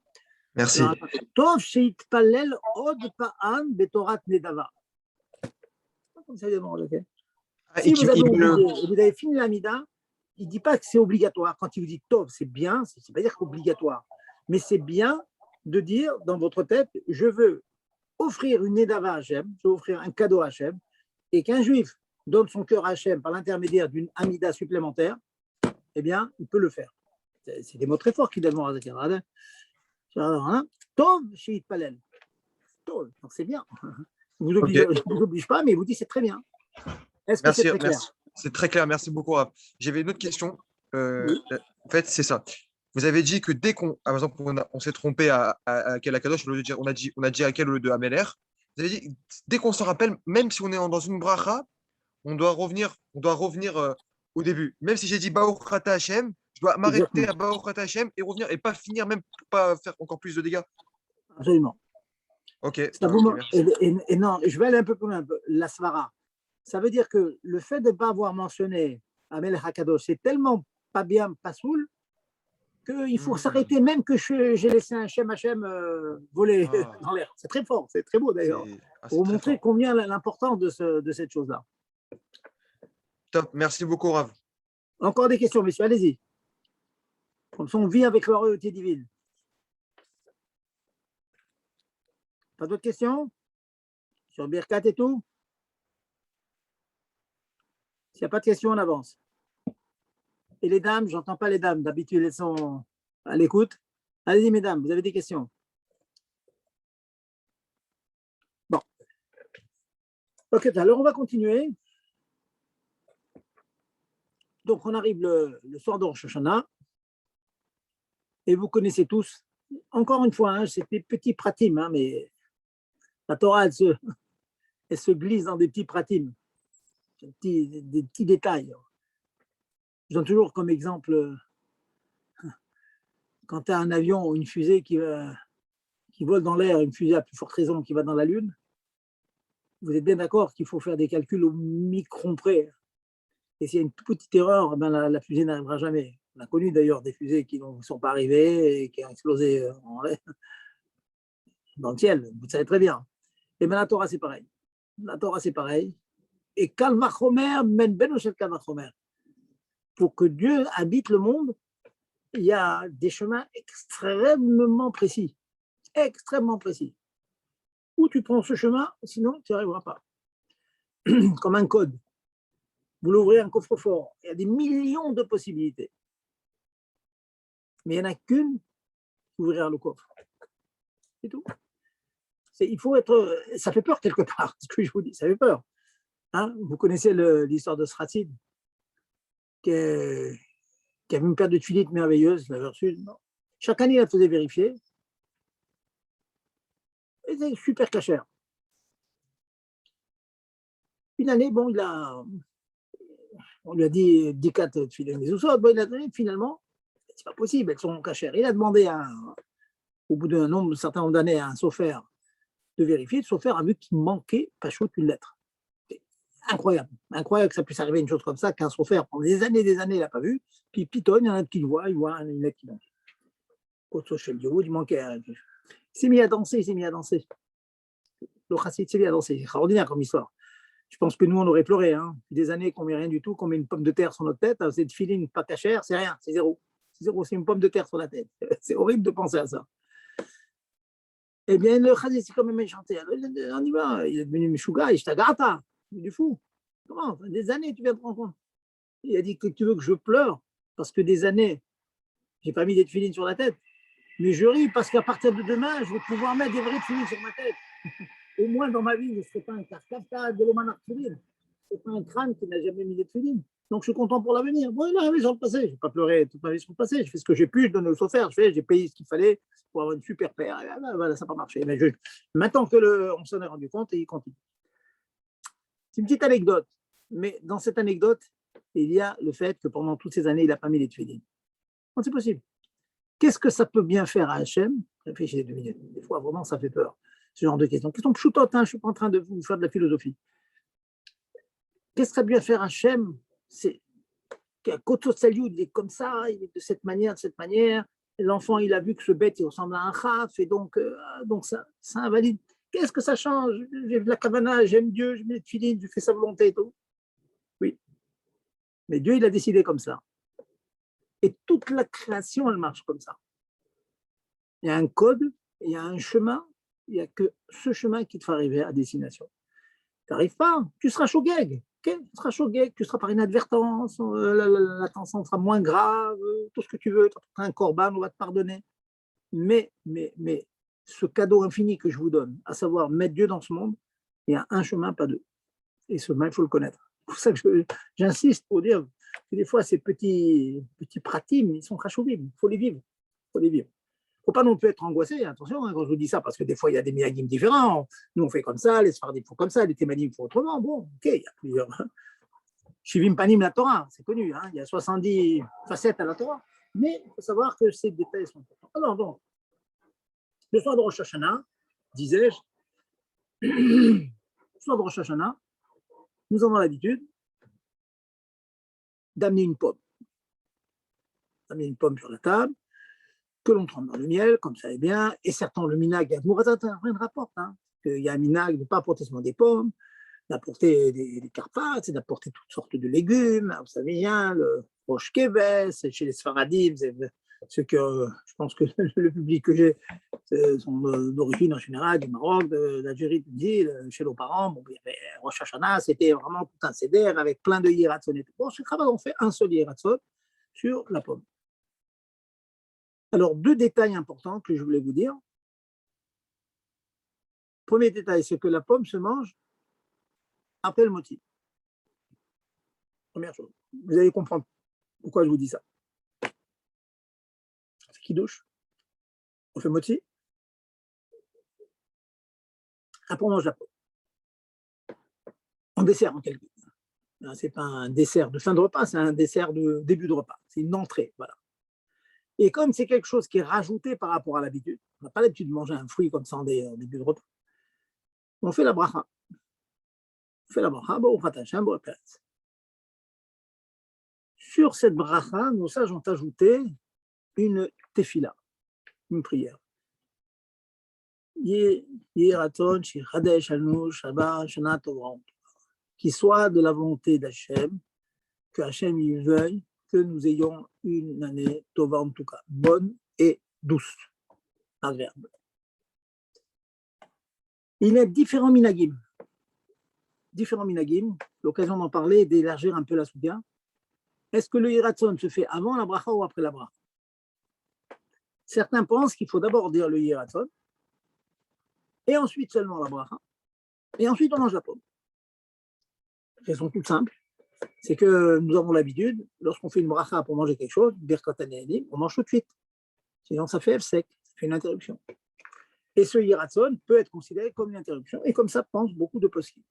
Merci. Tov sheitpalel od pa'an betorat nedava. Comme ça, si vous avez oublié, vous avez fini l'Amida, il ne dit pas que c'est obligatoire. Quand il vous dit Tov, c'est bien, c'est pas dire qu'obligatoire, mais c'est bien de dire dans votre tête, je veux offrir une Nedava à Hachem, je veux offrir un cadeau à Hachem, et qu'un juif donne son cœur à Hachem par l'intermédiaire d'une Amida supplémentaire, eh bien, il peut le faire. C'est des mots très forts qui donnent à Zakir. Tov chez Palel. Tov, donc c'est bien. Je ne vous oblige pas, mais il vous dit c'est très bien. Est-ce que c'est très clair? C'est très clair, merci beaucoup. J'avais une autre question. Oui. En fait, c'est ça. Vous avez dit que dès qu'on, par exemple, on s'est trompé à quel Akadosh, on a dit à quel au lieu de Améler. Vous avez dit, dès qu'on se rappelle, même si on est dans une bracha, on doit revenir au début. Même si j'ai dit Baruch Ata Hashem, je dois m'arrêter à Baruch Ata Hashem et revenir et pas finir, même pour pas faire encore plus de dégâts. Absolument. Ok. Et non, je vais aller un peu plus loin. La Svara. Ça veut dire que le fait de ne pas avoir mentionné Amel Hakadosh, c'est tellement pas bien, pas soul, qu'il faut s'arrêter, même que j'ai laissé un Hachem voler dans l'air. C'est très fort, c'est très beau d'ailleurs, pour vous montrer combien l'importance de cette chose-là. Top, merci beaucoup, Rav. Encore des questions, messieurs, allez-y. Comme ça, on vit avec la royauté divine. Pas d'autres questions sur Birkat et tout? S'il n'y a pas de questions, on avance. Et les dames, j'entends pas les dames, d'habitude elles sont à l'écoute. Allez-y, mesdames, vous avez des questions? Bon. Ok, alors on va continuer. Donc on arrive le soir de Rosh Hashanah. Et vous connaissez tous, encore une fois, hein, c'est des petits pratim, hein, mais la Torah, elle se glisse dans des petits pratim, des petits détails. Je donne toujours comme exemple, quand tu as un avion ou une fusée qui vole dans l'air, une fusée à plus forte raison qui va dans la Lune, vous êtes bien d'accord qu'il faut faire des calculs au micron près. Et s'il y a une toute petite erreur, ben la fusée n'arrivera jamais. On a connu d'ailleurs des fusées qui ne sont pas arrivées et qui ont explosé dans le ciel, vous savez très bien. Et bien la Torah, c'est pareil. La Torah, c'est pareil. Et Kalvachomer, men benoshet Kalvachomer. Pour que Dieu habite le monde, il y a des chemins extrêmement précis. Extrêmement précis. Où tu prends ce chemin, sinon tu n'y arriveras pas. Comme un code. Vous l'ouvrez un coffre-fort. Il y a des millions de possibilités. Mais il n'y en a qu'une, ouvrir le coffre. C'est tout. Il faut être. Ça fait peur quelque part, ce que je vous dis, ça fait peur. Hein, vous connaissez l'histoire de Sratsid, qui avait une paire de tuilites merveilleuses, il l'avait reçue. Chaque année, il la faisait vérifier. Et c'était super cachère. Une année, bon, on lui a dit 10 tuiles mais bon, il a donné finalement, c'est pas possible, elles sont cachères. Il a demandé au bout d'un certain nombre d'années à un sophère de vérifier. Le sophère a vu qu'il manquait pas chaud une lettre. incroyable. Incroyable que ça puisse arriver une chose comme ça, qu'un sophère, pendant des années, il n'a pas vu. Puis pitonne, il y en a un qui le voit, il voit une lettre qui danse. Au chez le il manquait. Il s'est mis à danser, Le chassid s'est mis à danser. C'est extraordinaire comme histoire. Je pense que nous, on aurait pleuré. Hein. Des années qu'on met rien du tout, qu'on met une pomme de terre sur notre tête, c'est de filine pas cachère, c'est rien, c'est zéro. C'est zéro, c'est une pomme de terre sur la tête. C'est horrible de penser à ça. Eh bien, le chassid s'est quand même chanté. On y va, il est devenu Meshuga, il est du fou. Comment? Des années, tu viens de rendre compte. Il a dit que tu veux que je pleure parce que des années, j'ai pas mis des filines sur la tête. Mais je ris parce qu'à partir de demain, je vais pouvoir mettre des vraies filines sur ma tête. Au moins dans ma vie, je ne serai pas un carcafta de l'Oman Artfilin. Je ne serai pas un crâne qui n'a jamais mis de filines. Donc je suis content pour l'avenir. Bon, là, sur le passé, je n'ai pas pleuré toute ma vie sur le passé. Je fais ce que j'ai pu, je donne au sophère, j'ai payé ce qu'il fallait pour avoir une super paire. Voilà, ça n'a pas marché. Mais maintenant on s'en est rendu compte, et il continue. C'est une petite anecdote. Mais dans cette anecdote, il y a le fait que pendant toutes ces années, il n'a pas mis les tefilines. C'est possible. Qu'est-ce que ça peut bien faire à Hachem? Réfléchissez 2 minutes. Des fois, vraiment, ça fait peur. Ce genre de questions. Question pchoutote, hein, je ne suis pas en train de vous faire de la philosophie. Qu'est-ce que ça peut bien faire à Hachem? C'est qu'un Koto Salioud, il est comme ça, il est de cette manière, L'enfant, il a vu que ce bête, il ressemble à un chaf, et donc ça invalide. Qu'est-ce que ça change? J'ai la kavana, j'aime Dieu, je mets les tefilines, je fais sa volonté et tout. Oui. Mais Dieu, il a décidé comme ça. Et toute la création, elle marche comme ça. Il y a un code, il y a un chemin, il n'y a que ce chemin qui te fait arriver à destination. Tu n'arrives pas, tu seras shogeg, okay, tu seras shogeg, tu seras par inadvertance, l'attention sera moins grave, tout ce que tu veux, tu as un corban, on va te pardonner. Mais ce cadeau infini que je vous donne, à savoir mettre Dieu dans ce monde, il y a un chemin, pas deux. Et ce chemin, il faut le connaître. C'est pour ça que j'insiste pour dire que des fois, ces petits pratimes, ils sont chachouvim, il faut les vivre. Il ne faut pas non plus être angoissé, attention, hein, quand je vous dis ça, parce que des fois, il y a des minagim différents. Nous, on fait comme ça, les Sfardim font comme ça, les Témanim font autrement. Bon, ok, il y a plusieurs. Shivim Panim, la Torah, c'est connu, hein, il y a 70 facettes à la Torah. Mais il faut savoir que ces détails sont importants. Alors, donc, le soir de Rosh Hashanah, disais-je, le soir de Rosh Hashanah, nous avons l'habitude d'amener une pomme. D'amener une pomme sur la table, que l'on trempe dans le miel, comme ça est bien, et certains, le minag, Mourazat rien de rapporte, hein, qu'il y a un minag de ne pas apporter seulement des pommes, d'apporter des carpats, d'apporter toutes sortes de légumes, vous savez bien, le roche keves, chez les Sfaradim, ce que je pense que le public que j'ai sont d'origine en général du Maroc, d'Algérie, chez nos parents. Bon, Rosh Hashanah, c'était vraiment tout un seder avec plein de yiratzon. Bon, chez Chabad, on fait un seul yiratzon sur la pomme. Alors, 2 détails importants que je voulais vous dire. Premier détail, c'est que la pomme se mange après le moti. Première chose. Vous allez comprendre pourquoi je vous dis ça. C'est qui douche? On fait moti. Après, on mange la pomme. En dessert, en quelque sorte. Ce n'est pas un dessert de fin de repas, c'est un dessert de début de repas. C'est une entrée, voilà. Et comme c'est quelque chose qui est rajouté par rapport à l'habitude, on n'a pas l'habitude de manger un fruit comme ça en début de repas, on fait la bracha. On fait la bracha, sur cette bracha, nos sages ont ajouté une tefila, une prière. Qui soit de la volonté d'Hachem, que Hachem y veuille que nous ayons une année tova en tout cas, bonne et douce, agréable. Il y a différents minagim, l'occasion d'en parler et d'élargir un peu la soudia. Est-ce que le Yiratzon se fait avant la bracha ou après la bracha? Certains pensent qu'il faut d'abord dire le Yiratzon, et ensuite seulement la bracha, et ensuite on mange la pomme. Elles sont toutes simples. C'est que nous avons l'habitude, lorsqu'on fait une bracha pour manger quelque chose, on mange tout de suite. Sinon, ça fait sec, ça fait une interruption. Et ce yiratzon peut être considéré comme une interruption, et comme ça pensent beaucoup de poskim.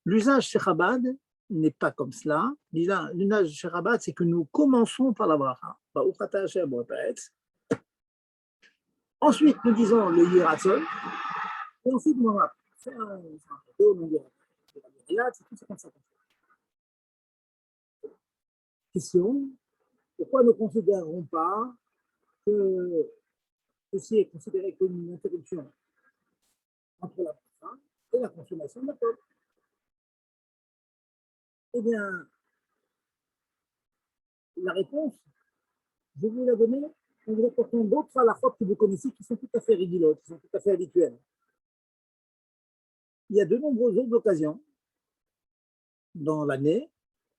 L'usage chez Chabad n'est pas comme cela. L'usage chez Chabad, c'est que nous commençons par la bracha. Ensuite, nous disons le yiratzon, et ensuite, on va faire un Et là, c'est tout ça comme ça. Question, pourquoi ne considérons pas que ceci est considéré comme une interruption entre la faim et la consommation de la pomme? Eh bien, la réponse, je vais vous la donner en vous apportant d'autres halachot que vous connaissez qui sont tout à fait rigilotes, qui sont tout à fait habituelles. Il y a de nombreuses autres occasions dans l'année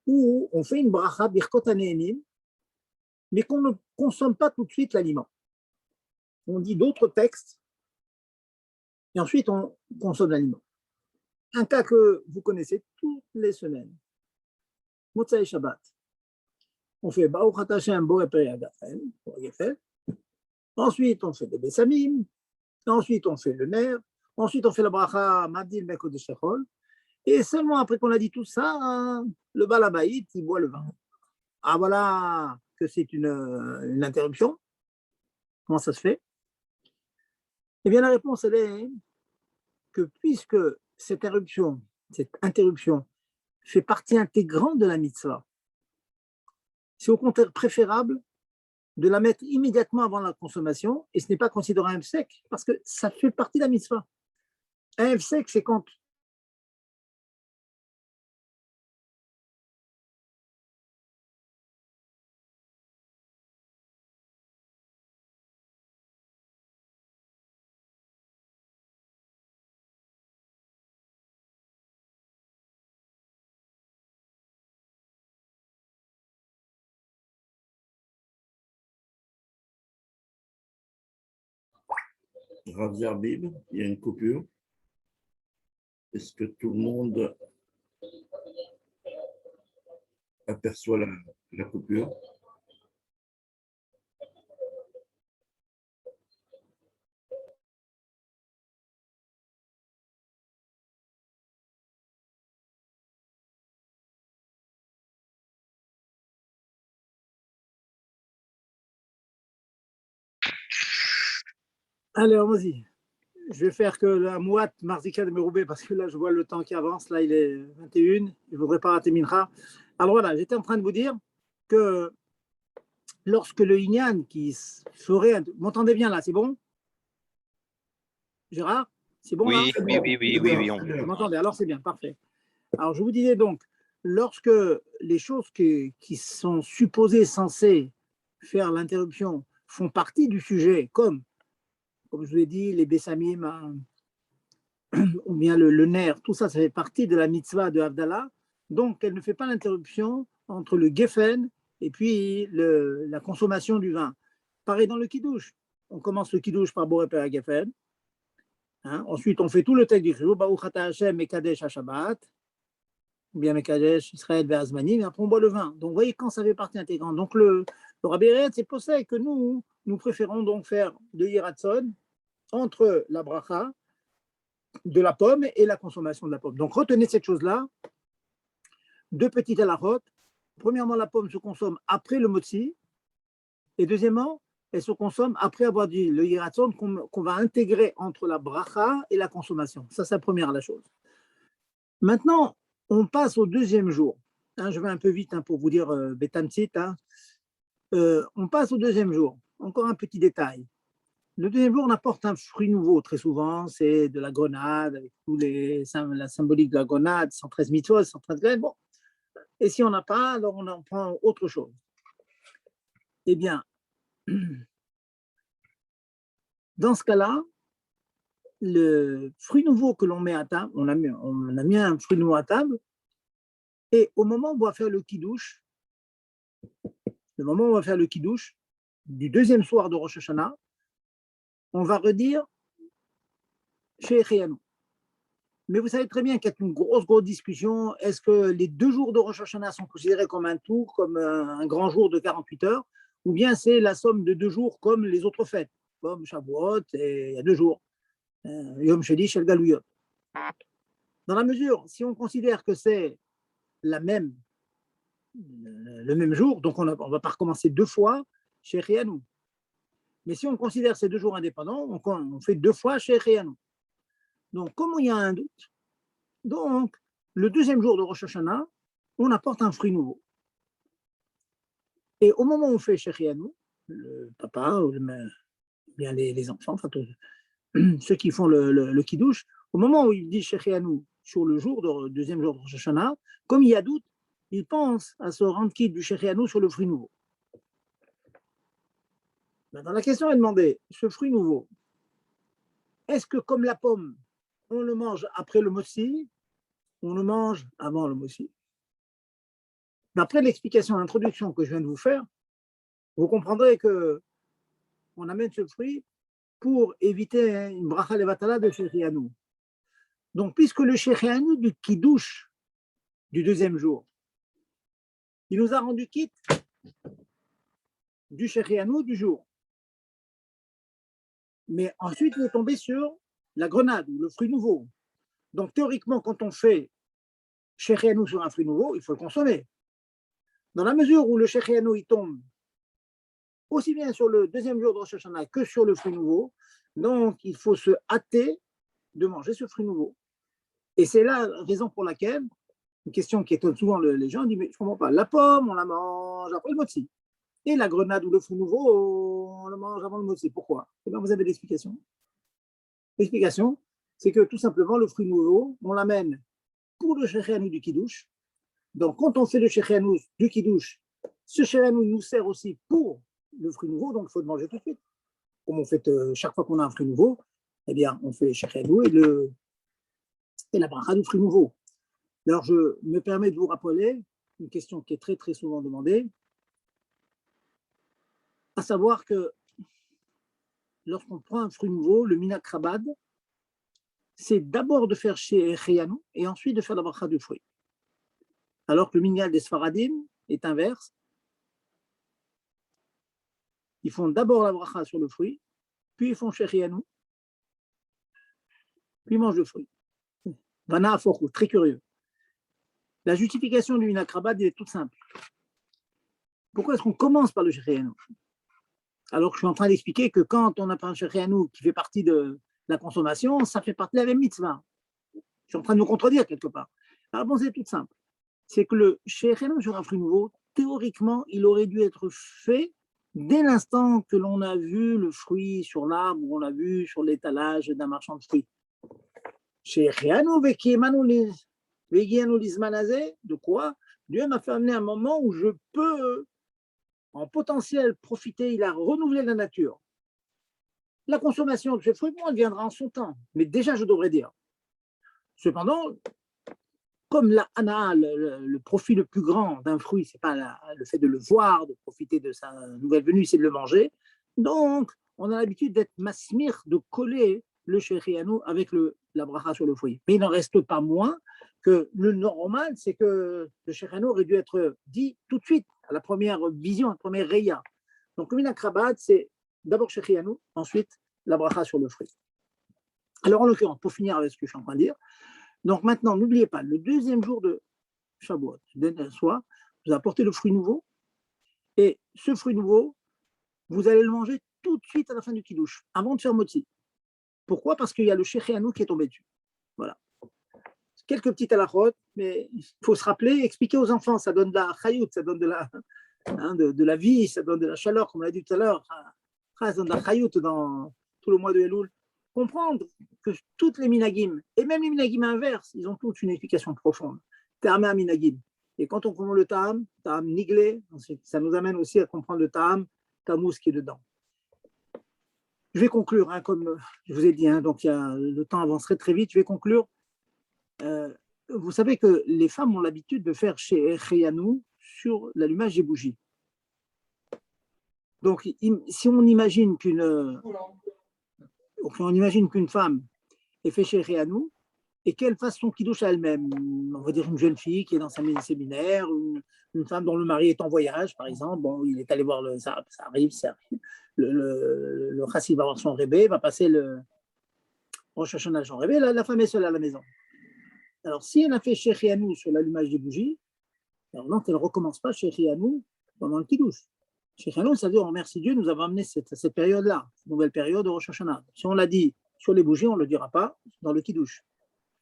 où on fait une bracha birkot hanehenim, mais qu'on ne consomme pas tout de suite l'aliment. On dit d'autres textes et ensuite on consomme l'aliment. Un cas que vous connaissez toutes les semaines, Motzai Shabbat. On fait Baruch Hashem Borei Peri Hagafen. Ensuite, on fait des Bessamim. Ensuite, on fait le Ner. Ensuite, on fait la bracha Mabdil Mekodesh Echol. Et seulement après qu'on a dit tout ça, le Baal Habayit, il boit le vin. Ah, voilà que c'est une interruption. Comment ça se fait? Eh bien, la réponse, elle est que puisque cette interruption fait partie intégrante de la mitzvah, c'est au contraire préférable de la mettre immédiatement avant la consommation, et ce n'est pas considéré un sec, parce que ça fait partie de la mitzvah. Un sec, c'est quand Rav Zerbib, il y a une coupure. Est-ce que tout le monde aperçoit la coupure? allez, vas-y. Je vais faire que la mouette Marzika de Meroubé, parce que là, je vois le temps qui avance. Là, il est 21. Je ne voudrais pas rater Mincha. Alors voilà, j'étais en train de vous dire que lorsque le Inyan qui ferait. Vous m'entendez bien là, c'est bon? Gérard? C'est bon là? Oui. Vous m'entendez? Alors c'est bien, parfait. Alors je vous disais donc, lorsque les choses qui sont supposées, censées faire l'interruption font partie du sujet, comme je vous l'ai dit, les Bessamim, hein, ou bien le nerf, tout ça, ça fait partie de la mitzvah de Havdalah. Donc, elle ne fait pas l'interruption entre le Geffen et puis la consommation du vin. Pareil dans le Kiddush. On commence le Kiddush par Borei Peri Hagafen. Ensuite, on fait tout le texte du Chiyuv, Baruch Ata Hashem Mekadesh HaShabbat, ou bien Mekadesh Israël Ve'azmanim, et après on boit le vin. Donc, vous voyez, quand ça fait partie intégrante. Donc, le Rabbi Eretz, c'est pour ça que nous préférons donc faire de Yiratson entre la bracha de la pomme et la consommation de la pomme. Donc retenez cette chose-là, deux petites halachot. Premièrement, la pomme se consomme après le motzi, et deuxièmement, elle se consomme après avoir dit le yiratson qu'on va intégrer entre la bracha et la consommation. Ça, c'est la première la chose. Maintenant, on passe au deuxième jour. Je vais un peu vite pour vous dire Betamtsit. On passe au deuxième jour. Encore un petit détail. Le deuxième jour, on apporte un fruit nouveau, très souvent, c'est de la grenade, avec la symbolique de la grenade, 113 mitzvot, 113 graines. Bon. Et si on n'a pas, alors on en prend autre chose. Eh bien, dans ce cas-là, le fruit nouveau que l'on met à table, on a mis un fruit nouveau à table, et au moment où on va faire le kiddush, du deuxième soir de Rosh Hashanah, on va redire Shecheanu. Mais vous savez très bien qu'il y a une grosse discussion. Est-ce que les 2 jours de Rosh Hashanah sont considérés comme un tour, comme un grand jour de 48 heures, ou bien c'est la somme de 2 jours comme les autres fêtes, comme Shavuot, et il y a 2 jours, Yom Sheni, Shel Galuyot. Dans la mesure, si on considère que c'est le même jour, donc on ne va pas recommencer 2 fois chez Rianou. Mais si on considère ces 2 jours indépendants, on fait 2 fois chez Rianou. Donc, comme il y a un doute, donc le deuxième jour de Rosh Hashanah, on apporte un fruit nouveau. Et au moment où on fait Shechianu, le papa ou bien les enfants, enfin, ceux qui font le kiddush, au moment où il dit Shechianu sur le deuxième jour de Rosh Hashanah, comme il y a doute, il pense à se rendre quitte du Shechianu sur le fruit nouveau. Maintenant, la question est demandée, ce fruit nouveau, est-ce que comme la pomme, on le mange après le motzi, ou on le mange avant le motzi? D'après l'explication, l'introduction que je viens de vous faire, vous comprendrez qu'on amène ce fruit pour éviter une bracha levatala de Shechianu. Donc, puisque le Shechianu du Kiddush du deuxième jour, il nous a rendu quitte du Shechianu du jour. Mais ensuite, il est tombé sur la grenade, le fruit nouveau. Donc, théoriquement, quand on fait Shechianu sur un fruit nouveau, il faut le consommer. Dans la mesure où le Shechianu il tombe aussi bien sur le deuxième jour de Rosh Hashanah que sur le fruit nouveau, donc il faut se hâter de manger ce fruit nouveau. Et c'est la raison pour laquelle, une question qui étonne souvent les gens, disent mais je ne comprends pas, la pomme, on la mange après le motzi. Et la grenade ou le fruit nouveau, on le mange avant le motzi. Pourquoi? Eh bien, vous avez l'explication. L'explication, c'est que tout simplement, le fruit nouveau, on l'amène pour le Shechianu du Kiddush. Donc, quand on fait le Shechianu du Kiddush, ce Shechianu nous sert aussi pour le fruit nouveau, donc il faut le manger tout de suite. Comme on fait chaque fois qu'on a un fruit nouveau, eh bien, on fait le Shechianu et la bracha du fruit nouveau. Alors, je me permets de vous rappeler une question qui est très, très souvent demandée, à savoir que lorsqu'on prend un fruit nouveau, le minak rabad, c'est d'abord de faire chez Shechianu et ensuite de faire la bracha du fruit. Alors que le minyan des Sfaradim est inverse. Ils font d'abord la bracha sur le fruit, puis ils font Shechianu, puis ils mangent le fruit. Vana afochu, très curieux. La justification du minak rabad est toute simple. Pourquoi est-ce qu'on commence par le Shechianu? Alors que je suis en train d'expliquer que quand on a un Shechianu qui fait partie de la consommation, ça fait partie de la même mitzvah. Je suis en train de me contredire quelque part. La réponse est toute simple. C'est que le Shechianu sur un fruit nouveau, théoriquement, il aurait dû être fait dès l'instant que l'on a vu le fruit sur l'arbre ou on l'a vu sur l'étalage d'un marchand de fruits. Shechianu vekiemanu lizmanazé, de quoi? Dieu m'a fait amener un moment où je peux en potentiel profiter, il a renouvelé la nature. La consommation de ce fruit, moi, elle viendra en son temps, mais déjà je devrais dire. Cependant, comme la hana, le profit le plus grand d'un fruit, ce n'est pas le fait de le voir, de profiter de sa nouvelle venue, c'est de le manger. Donc, on a l'habitude d'être masmir, de coller le Shechianu avec la bracha sur le fruit. Mais il n'en reste pas moins que le normal, c'est que le Shechianu aurait dû être dit tout de suite, à la première vision, à la première reya. Donc, le minak rabad, c'est d'abord Shechianu, ensuite la bracha sur le fruit. Alors, en l'occurrence, pour finir avec ce que je suis en train de dire, donc maintenant, n'oubliez pas, le deuxième jour de Shavuot, demain soir, vous apportez le fruit nouveau, et ce fruit nouveau, vous allez le manger tout de suite à la fin du kiddush, avant de faire motzi. Pourquoi? Parce qu'il y a le Shechianu qui est tombé dessus. Voilà. Quelques petites halachot, mais il faut se rappeler, expliquer aux enfants, ça donne de la chayout, ça donne de la vie, ça donne de la chaleur, comme on l'a dit tout à l'heure, ça donne de la chayout dans tout le mois de Elul. Comprendre que toutes les minagim, et même les minagim inverses, ils ont toutes une explication profonde. Ta'am minagim. Et quand on comprend le ta'am niglé, ça nous amène aussi à comprendre le ta'am tamous qui est dedans. Je vais conclure, comme je vous ai dit, donc le temps avancerait très vite, je vais conclure. Vous savez que les femmes ont l'habitude de faire chez Shechianu sur l'allumage des bougies. Donc, si on imagine qu'une femme est fait chez Shechianu et qu'elle fasse son kiddush à elle-même, on va dire une jeune fille qui est dans sa séminaire, une femme dont le mari est en voyage, par exemple, bon, il est allé voir ça arrive, le chassid va voir son rébé, va passer le Rosh Hashanah son rébé, la femme est seule à la maison. Alors, si elle a fait Shechianu sur l'allumage des bougies, alors donc elle ne recommence pas Shechianu pendant le kiddush. Shechianu, ça veut dire, on remercie Dieu, nous avons amené cette période-là, cette nouvelle période de Rosh Hashanah. Si on l'a dit sur les bougies, on ne le dira pas dans le kiddush.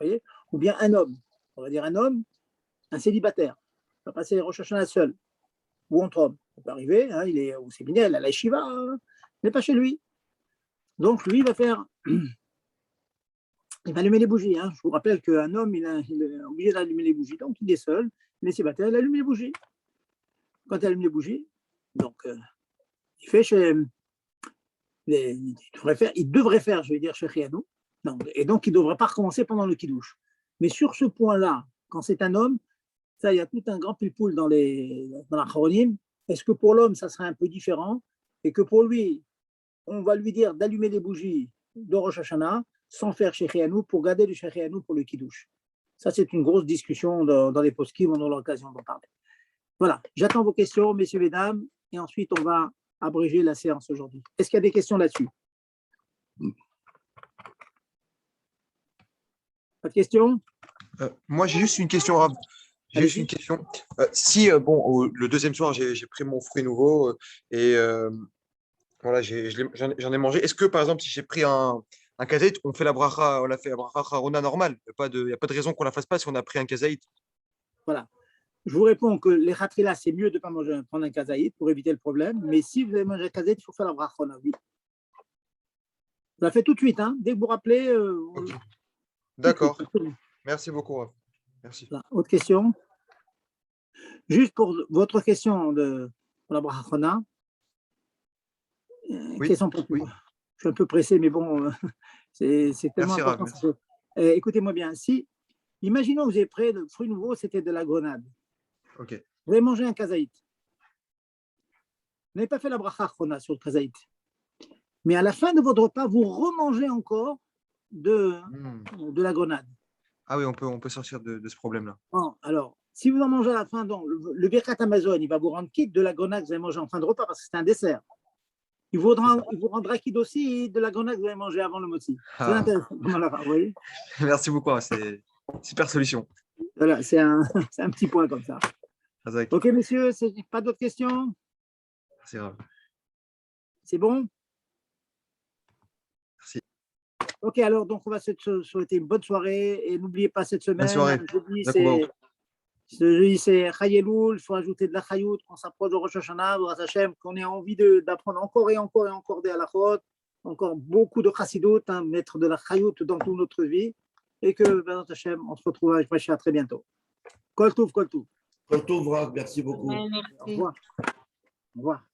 Vous voyez? Ou bien un homme on va dire un homme, un célibataire, va passer Rosh Hashanah seul, ou entre hommes. Ça peut arriver, hein, il est au séminaire, à la yeshiva, hein, mais pas chez lui. Donc, lui, il va faire, il va allumer les bougies. Hein. Je vous rappelle qu'un homme, il est obligé d'allumer les bougies. Donc, il est seul, il est célibataire, il allume les bougies. Quand il allume les bougies, donc, il fait chez. Il devrait faire, je vais dire, chez Rianou. Et donc, il ne devrait pas recommencer pendant le kidouche. Mais sur ce point-là, quand c'est un homme, ça, il y a tout un grand pilpoul dans la chronim. Est-ce que pour l'homme, ça serait un peu différent et que pour lui, on va lui dire d'allumer les bougies de Rosh Hashanah sans faire Shechianou pour garder le Shechianou pour le Kiddush. Ça, c'est une grosse discussion dans les poskim, on aura l'occasion d'en parler. Voilà, j'attends vos questions, messieurs, mesdames, et ensuite, on va abréger la séance aujourd'hui. Est-ce qu'il y a des questions là-dessus? Pas de questions? Moi, j'ai juste une question, Rav. J'ai juste une question. Si, le deuxième soir, j'ai pris mon fruit nouveau et voilà, j'en ai mangé. Est-ce que, par exemple, si j'ai pris un kazaït, on fait la bracha, on l'a fait la bracha harona normale? Il n'y a pas de raison qu'on la fasse pas si on a pris un kazaït. Voilà. Je vous réponds que les khatrilas, c'est mieux de ne pas prendre un kazaït pour éviter le problème. Mais si vous avez mangé un kazaït, il faut faire la bracha harona, oui. Vous la faites tout de suite, hein. Dès que vous rappelez. Okay. D'accord. Merci beaucoup, Rav. Merci. Voilà. Autre question? Juste pour votre question pour la bracha harona. Oui, Question pour oui. Je suis un peu pressé, mais bon, c'est tellement Merci, important. Rav, écoutez-moi bien. Si, imaginons que vous avez pris le fruit nouveau, c'était de la grenade. Ok. Vous avez mangé un kazaït. Vous n'avez pas fait la bracha achrona sur le kazaït. Mais à la fin de votre repas, vous remangez encore de la grenade. Ah oui, on peut sortir de ce problème-là. Bon, alors, si vous en mangez à la fin, donc, le Birkat Amazon, il va vous rendre quitte de la grenade que vous avez mangé en fin de repas parce que c'est un dessert. Il vous rendra quitte aussi de la grenade que vous avez mangé avant le moti. C'est intéressant. Vous voyez. Merci beaucoup, c'est une super solution. Voilà, c'est un petit point comme ça. Razak. Ok, messieurs, pas d'autres questions? C'est grave. C'est bon? Merci. Ok, alors, donc, on va se souhaiter une bonne soirée et n'oubliez pas cette semaine. Bonne soirée. Jeudi, c'est Chayeloul, il faut ajouter de la Chayout, qu'on s'approche de Rosh Hashanah, qu'on ait envie d'apprendre encore et encore et encore des halachot, encore beaucoup de chassidut, mettre de la Chayout dans toute notre vie, et que, Bézat Hashem, on se retrouve avec Mashiach très bientôt. Kol Tov, Kol Tov. Kol Tov, Rav, merci beaucoup. Au revoir. Au revoir.